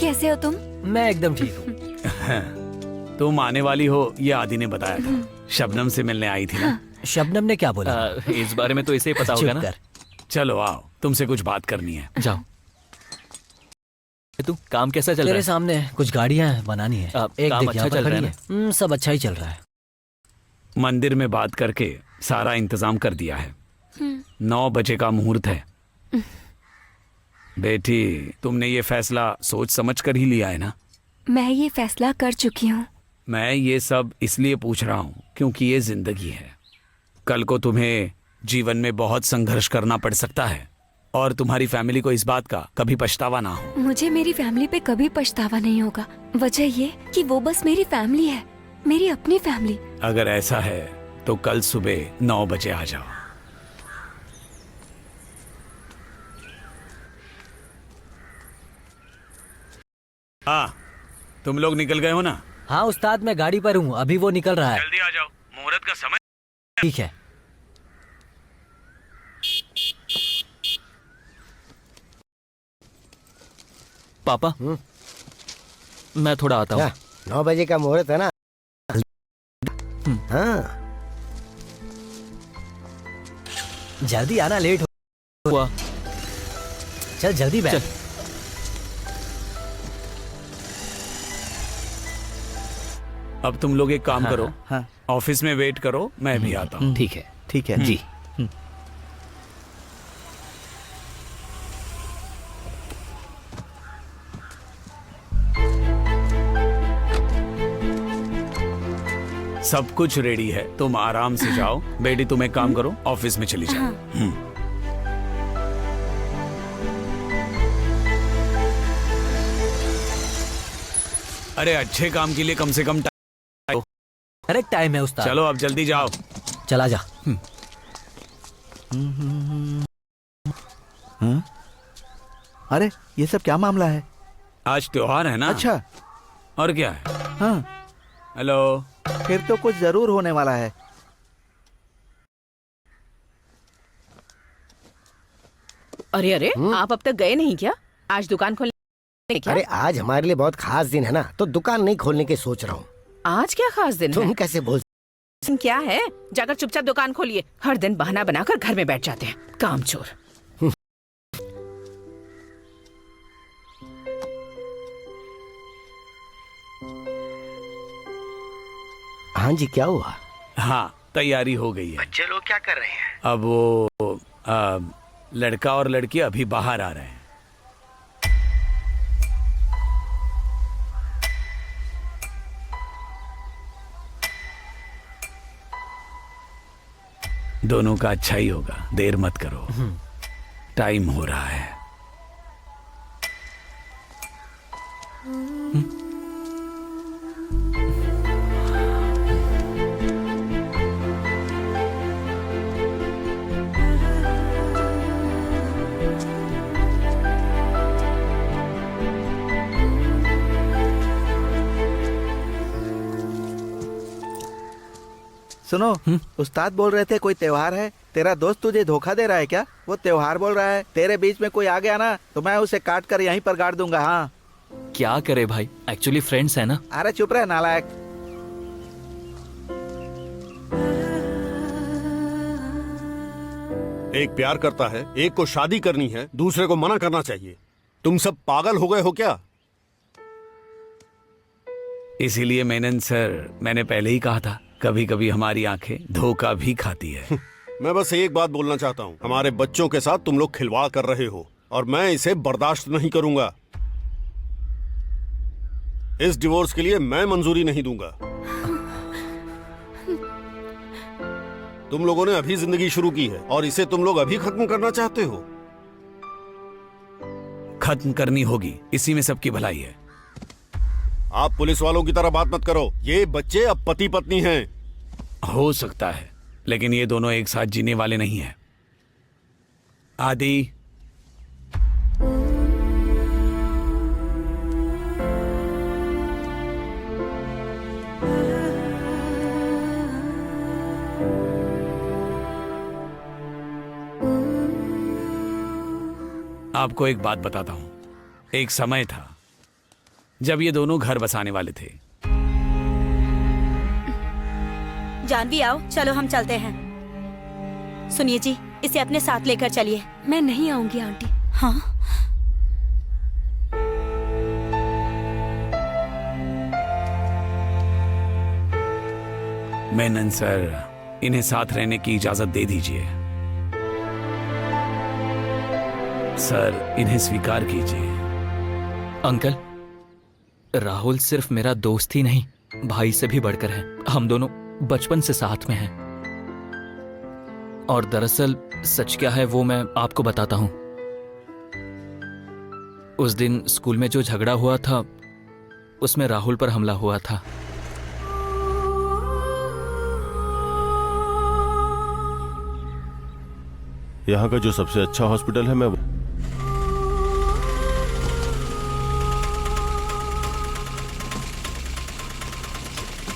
[SPEAKER 12] कैसे हो तुम?
[SPEAKER 1] मैं एकदम ठीक हूँ।
[SPEAKER 4] तुम आने वाली हो ये आदि ने बताया था। शबनम से मिलने आई थी ना?
[SPEAKER 1] शबनम ने क्या बोला?
[SPEAKER 13] इस बारे में तो इसे ही पता होगा ना।
[SPEAKER 4] चलो आओ, तुमसे कुछ बात करनी है।
[SPEAKER 13] जाओ। तू काम कैसा चल रहा है?
[SPEAKER 1] तेरे सामने कुछ गाड़ियां बनानी है। एक
[SPEAKER 13] काम
[SPEAKER 1] देख
[SPEAKER 13] अच्छा
[SPEAKER 1] यहाँ पर
[SPEAKER 13] चल रहा
[SPEAKER 1] खड़ी
[SPEAKER 13] है
[SPEAKER 1] है। सब अच्छा ही चल रहा है।
[SPEAKER 4] मंदिर में बात करके सारा इंतजाम कर दिया है। 9 बजे का मुहूर्त है। बेटी, तुमने ये फैसला सोच समझ कर ही लिया है ना?
[SPEAKER 12] मैं ये फैसला कर चुकी हूँ।
[SPEAKER 4] मैं ये सब इसलिए पूछ रहा हूँ क्योंकि ये जिंदगी है। कल को तुम्हें जीवन में बहुत संघर्ष करना पड़ सकता है और तुम्हारी फैमिली को इस बात का कभी पछतावा ना हो।
[SPEAKER 12] मुझे मेरी फैमिली पे कभी पछतावा नहीं होगा। वजह ये कि वो बस मेरी फैमिली है, मेरी अपनी फैमिली।
[SPEAKER 4] अगर ऐसा है तो कल सुबह 9 बजे आ जाओ। हाँ, तुम लोग निकल गए हो ना?
[SPEAKER 1] हाँ उस्ताद, मैं गाड़ी पर हूँ, अभी वो निकल रहा है।
[SPEAKER 4] जल्दी आ जाओ, मुहूर्त का समय।
[SPEAKER 1] ठीक है।
[SPEAKER 13] पापा, मैं थोड़ा आता हूँ।
[SPEAKER 11] 9 बजे का मुहूर्त है ना? हाँ,
[SPEAKER 1] जल्दी आना, लेट
[SPEAKER 13] हुआ।
[SPEAKER 1] चल जल्दी बैठ।
[SPEAKER 4] अब तुम लोग एक काम करो, ऑफिस में वेट करो, मैं भी आता हूँ।
[SPEAKER 1] ठीक है।
[SPEAKER 10] ठीक है
[SPEAKER 13] जी।
[SPEAKER 4] सब कुछ रेडी है, तुम आराम से जाओ। बेटी तुम एक काम करो, ऑफिस में चली जाओ। अरे अच्छे काम के लिए कम से कम
[SPEAKER 1] करेक्ट टाइम है उस्ताद।
[SPEAKER 4] चलो अब जल्दी जाओ।
[SPEAKER 1] चला जा।
[SPEAKER 10] अरे ये सब क्या मामला है?
[SPEAKER 4] आज त्योहार है ना?
[SPEAKER 10] अच्छा।
[SPEAKER 4] और क्या है?
[SPEAKER 10] हाँ,
[SPEAKER 4] हेलो।
[SPEAKER 10] फिर तो कुछ जरूर होने वाला है।
[SPEAKER 5] अरे अरे, आप अब तक गए नहीं क्या? आज दुकान खोलने क्या?
[SPEAKER 11] अरे आज हमारे लिए बहुत खास दिन है ना, तो दुकान नहीं खोलने की सोच रहा हूँ।
[SPEAKER 5] आज क्या खास दिन
[SPEAKER 11] तुम
[SPEAKER 5] है?
[SPEAKER 11] कैसे बोल?
[SPEAKER 5] क्या है? जाकर चुपचाप दुकान खोलिए। हर दिन बहाना बनाकर घर में बैठ जाते हैं, कामचोर।
[SPEAKER 11] हाँ जी, क्या हुआ?
[SPEAKER 4] हाँ, तैयारी हो गई है।
[SPEAKER 11] बच्चे लोग क्या कर रहे हैं?
[SPEAKER 4] अब वो लड़का और लड़की अभी बाहर आ रहे हैं। दोनों का अच्छा ही होगा, देर मत करो, टाइम हो रहा है।
[SPEAKER 9] सुनो, उस्ताद बोल रहे थे कोई त्योहार है, तेरा दोस्त तुझे धोखा दे रहा है क्या? वो त्योहार बोल रहा है, तेरे बीच में कोई आ गया ना तो मैं उसे काट कर यहीं पर गाड़ दूंगा। हाँ,
[SPEAKER 13] क्या करे भाई, एक्चुअली फ्रेंड्स है ना।
[SPEAKER 9] अरे चुप रहे नालायक।
[SPEAKER 7] एक प्यार करता है, एक को शादी करनी है, दूसरे को मना करना चाहिए। तुम सब पागल हो गए हो क्या?
[SPEAKER 4] इसीलिए मेनन सर, मैंने पहले ही कहा था, कभी कभी हमारी आंखें धोखा भी खाती है।
[SPEAKER 7] मैं बस एक बात बोलना चाहता हूँ, हमारे बच्चों के साथ तुम लोग खिलवाड़ कर रहे हो और मैं इसे बर्दाश्त नहीं करूंगा। इस डिवोर्स के लिए मैं मंजूरी नहीं दूंगा। तुम लोगों ने अभी जिंदगी शुरू की है और इसे तुम लोग अभी खत्म करना चाहते हो।
[SPEAKER 4] खत्म करनी होगी, इसी में सबकी भलाई है।
[SPEAKER 7] आप पुलिस वालों की तरह बात मत करो। ये बच्चे अब पति पत्नी हैं।
[SPEAKER 4] हो सकता है, लेकिन ये दोनों एक साथ जीने वाले नहीं हैं। आदि, आपको एक बात बताता हूं। एक समय था जब ये दोनों घर बसाने वाले थे।
[SPEAKER 6] जानवी आओ, चलो हम चलते हैं। सुनिए जी, इसे अपने साथ लेकर चलिए।
[SPEAKER 12] मैं नहीं आऊंगी आंटी।
[SPEAKER 6] हाँ,
[SPEAKER 4] मेनन सर, इन्हें साथ रहने की इजाजत दे दीजिए। सर, इन्हें स्वीकार कीजिए।
[SPEAKER 13] अंकल, राहुल सिर्फ मेरा दोस्त ही नहीं, भाई से भी बढ़कर है। हम दोनों बचपन से साथ में हैं। और दरअसल सच क्या है वो मैं आपको बताता हूं। उस दिन स्कूल में जो झगड़ा हुआ था उसमें राहुल पर हमला हुआ था।
[SPEAKER 8] यहाँ का जो सबसे अच्छा हॉस्पिटल है, मैं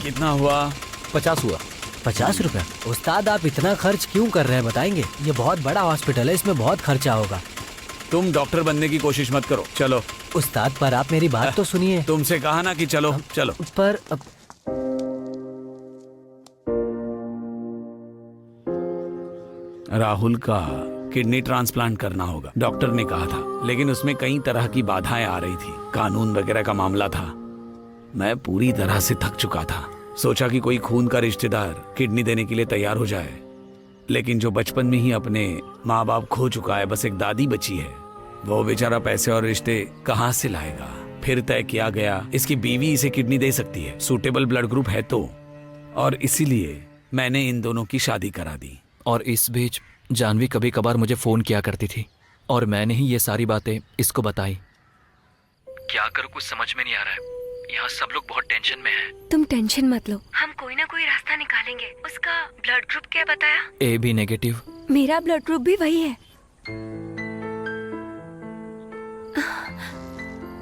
[SPEAKER 4] कितना हुआ?
[SPEAKER 1] 50 हुआ। 50 रुपया? उस्ताद आप इतना खर्च क्यों कर रहे हैं बताएंगे? ये बहुत बड़ा हॉस्पिटल है, इसमें बहुत खर्चा होगा।
[SPEAKER 4] तुम डॉक्टर बनने की कोशिश मत करो, चलो।
[SPEAKER 1] उस्ताद पर आप मेरी बात तो सुनिए।
[SPEAKER 4] तुमसे कहा ना कि चलो चलो।
[SPEAKER 1] पर
[SPEAKER 4] राहुल का किडनी ट्रांसप्लांट करना होगा, डॉक्टर ने कहा था, लेकिन उसमें कई तरह की बाधाएं आ रही थी। कानून वगैरह का मामला था। मैं पूरी तरह से थक चुका था। सोचा कि कोई खून का रिश्तेदार किडनी देने के लिए तैयार हो जाए, लेकिन जो बचपन में ही अपने माँ बाप खो चुका है, बस एक दादी बची है, वो बेचारा पैसे और रिश्ते कहाँ से लाएगा। फिर तय किया गया इसकी बीवी इसे किडनी दे सकती है, सूटेबल ब्लड ग्रुप है तो, और इसीलिए मैंने इन दोनों की शादी करा दी।
[SPEAKER 13] और इस बीच जानवी कभी कभार मुझे फोन किया करती थी और मैंने ही ये सारी बातें इसको बताई। क्या करूं, कुछ समझ में नहीं आ रहा है। यहाँ सब लोग बहुत टेंशन में हैं।
[SPEAKER 12] तुम टेंशन मत लो, हम कोई ना कोई रास्ता निकालेंगे। उसका ब्लड ग्रुप क्या बताया?
[SPEAKER 13] AB negative.
[SPEAKER 12] मेरा ब्लड ग्रुप भी वही है।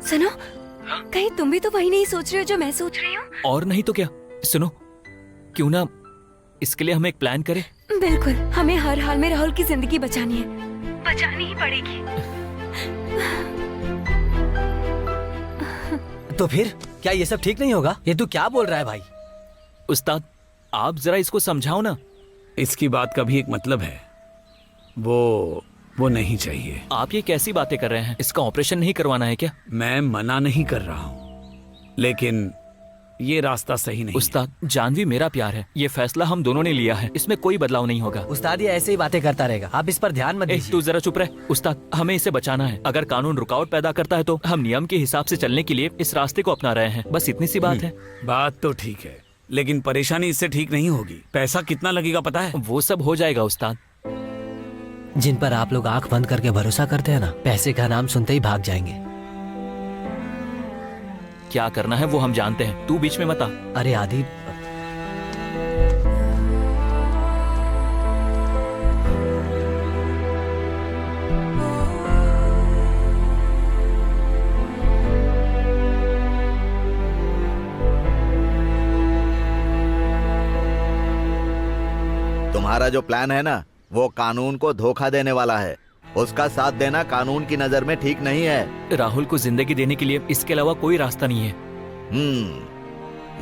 [SPEAKER 12] सुनो, कहीं तुम भी तो वही नहीं सोच रहे हो जो मैं सोच रही हूँ?
[SPEAKER 13] और नहीं तो क्या। सुनो, क्यों ना इसके लिए हम एक प्लान करें?
[SPEAKER 12] बिल्कुल, हमें हर हाल में राहुल की जिंदगी बचानी है, बचानी ही पड़ेगी।
[SPEAKER 1] तो फिर क्या ये सब ठीक नहीं होगा? ये तू क्या बोल रहा है भाई?
[SPEAKER 13] उस्ताद, आप जरा इसको समझाओ ना।
[SPEAKER 4] इसकी बात का भी एक मतलब है, वो नहीं चाहिए।
[SPEAKER 13] आप ये कैसी बातें कर रहे हैं? इसका ऑपरेशन नहीं करवाना है क्या?
[SPEAKER 4] मैं मना नहीं कर रहा हूं, लेकिन ये रास्ता सही नहीं।
[SPEAKER 13] उस्ताद, जानवी मेरा प्यार है, ये फैसला हम दोनों ने लिया है, इसमें कोई बदलाव नहीं होगा।
[SPEAKER 1] उस्ताद ये ऐसे ही बातें करता रहेगा, आप इस पर ध्यान मत दीजिए।
[SPEAKER 13] तू जरा चुप रह। उस्ताद, हमें इसे बचाना है। अगर कानून रुकावट पैदा करता है तो हम नियम के हिसाब से चलने के लिए इस रास्ते को अपना रहे हैं, बस इतनी सी बात है।
[SPEAKER 4] बात तो ठीक है, लेकिन परेशानी इससे ठीक नहीं होगी। पैसा कितना लगेगा पता है?
[SPEAKER 13] वो सब हो जाएगा उस्ताद।
[SPEAKER 1] जिन पर आप लोग आंख बंद करके भरोसा करते हैं ना, पैसे का नाम सुनते ही भाग जाएंगे।
[SPEAKER 13] क्या करना है वो हम जानते हैं, तू बीच में मत आ।
[SPEAKER 1] अरे आदि,
[SPEAKER 9] तुम्हारा जो प्लान है ना, वो कानून को धोखा देने वाला है। उसका साथ देना कानून की नजर में ठीक नहीं है।
[SPEAKER 13] राहुल को जिंदगी देने के लिए इसके अलावा कोई रास्ता नहीं है।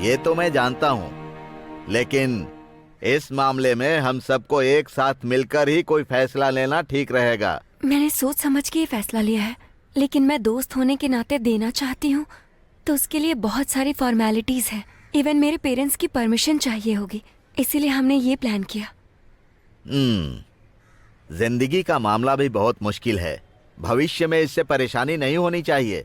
[SPEAKER 9] ये तो मैं जानता हूँ, लेकिन इस मामले में हम सबको एक साथ मिलकर ही कोई फैसला लेना ठीक रहेगा।
[SPEAKER 12] मैंने सोच समझ के ये फैसला लिया है, लेकिन मैं दोस्त होने के नाते देना चाहती हूँ, तो उसके लिए बहुत सारी फॉर्मेलिटीज है। इवन मेरे पेरेंट्स की परमिशन चाहिए होगी, इसीलिए हमने ये प्लान किया।
[SPEAKER 9] जिंदगी का मामला भी बहुत मुश्किल है। भविष्य में इससे परेशानी नहीं होनी चाहिए।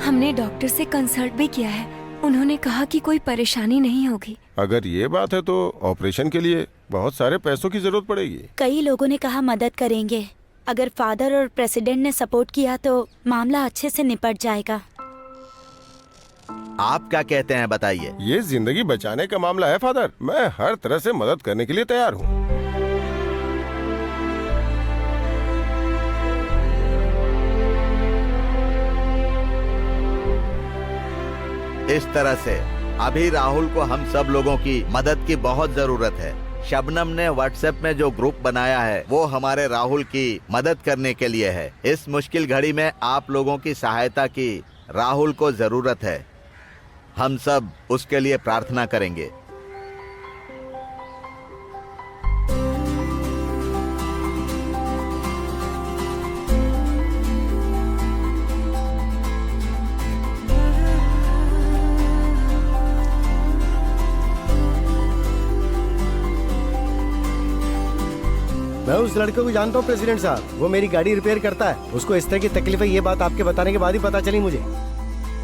[SPEAKER 12] हमने डॉक्टर से कंसल्ट भी किया है, उन्होंने कहा कि कोई परेशानी नहीं होगी।
[SPEAKER 8] अगर ये बात है तो ऑपरेशन के लिए बहुत सारे पैसों की जरूरत पड़ेगी।
[SPEAKER 6] कई लोगों ने कहा मदद करेंगे। अगर फादर और प्रेसिडेंट ने सपोर्ट किया तो मामला अच्छे से निपट जाएगा।
[SPEAKER 9] आप क्या कहते हैं बताइए।
[SPEAKER 8] ये जिंदगी बचाने का मामला है फादर, मैं हर तरह से मदद करने के लिए तैयार हूँ।
[SPEAKER 9] इस तरह से अभी राहुल को हम सब लोगों की मदद की बहुत जरूरत है। शबनम ने व्हाट्सएप में जो ग्रुप बनाया है वो हमारे राहुल की मदद करने के लिए है। इस मुश्किल घड़ी में आप लोगों की सहायता की राहुल को जरूरत है। हम सब उसके लिए प्रार्थना करेंगे।
[SPEAKER 11] मैं उस लड़के को जानता हूँ प्रेसिडेंट साहब, वो मेरी गाड़ी रिपेयर करता है। उसको इस तरह की तकलीफ है, ये बात आपके बताने के बाद ही पता चली मुझे।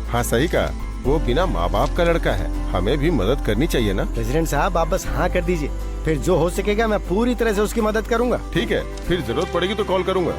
[SPEAKER 8] हाँ सही कहा, वो बिना माँ बाप का लड़का है, हमें भी मदद करनी चाहिए ना।
[SPEAKER 11] प्रेसिडेंट साहब आप बस हाँ कर दीजिए, फिर जो हो सकेगा मैं पूरी तरह से उसकी मदद करूंगा।
[SPEAKER 8] ठीक है, फिर जरूरत पड़ेगी तो कॉल करूंगा।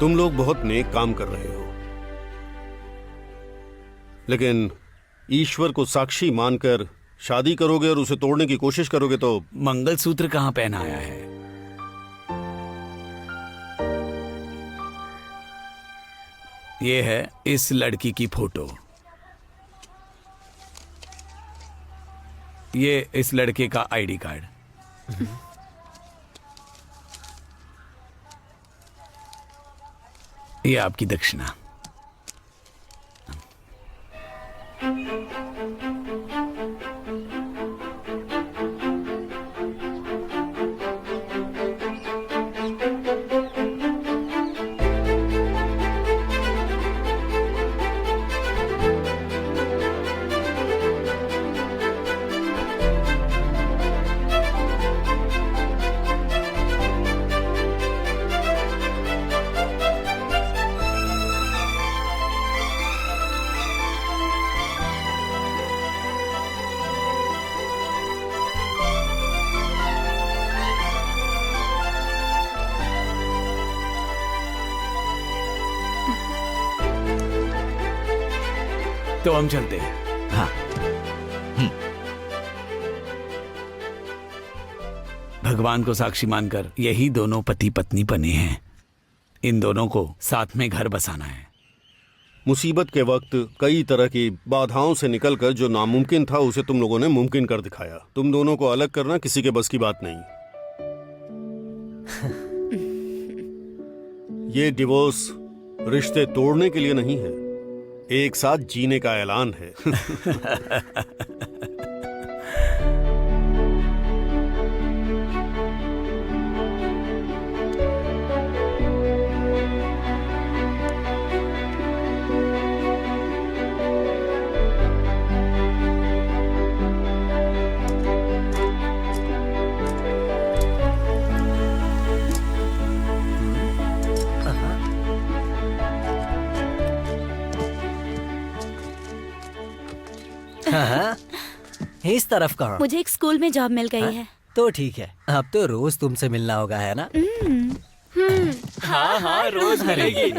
[SPEAKER 7] तुम लोग बहुत नेक काम कर रहे हो, लेकिन ईश्वर को साक्षी मानकर शादी करोगे और उसे तोड़ने की कोशिश करोगे तो
[SPEAKER 4] मंगलसूत्र कहाँ पहनाया है? ये है इस लड़की की फोटो, ये इस लड़के का आईडी कार्ड। ये आपकी दक्षिणा। तो हम चलते हैं।
[SPEAKER 3] हाँ।
[SPEAKER 4] भगवान को साक्षी मानकर यही दोनों पति पत्नी बने हैं। इन दोनों को साथ में घर बसाना है।
[SPEAKER 7] मुसीबत के वक्त कई तरह की बाधाओं से निकलकर जो नामुमकिन था उसे तुम लोगों ने मुमकिन कर दिखाया। तुम दोनों को अलग करना किसी के बस की बात नहीं। ये डिवोर्स रिश्ते तोड़ने के लिए नहीं है, एक साथ जीने का ऐलान है।
[SPEAKER 1] हाँ, इस तरफ कहो।
[SPEAKER 6] मुझे एक स्कूल में जॉब मिल गई है।
[SPEAKER 1] तो ठीक है, अब तो रोज तुमसे मिलना होगा, है ना?
[SPEAKER 13] हाँ हाँ, रोज मिलेगी।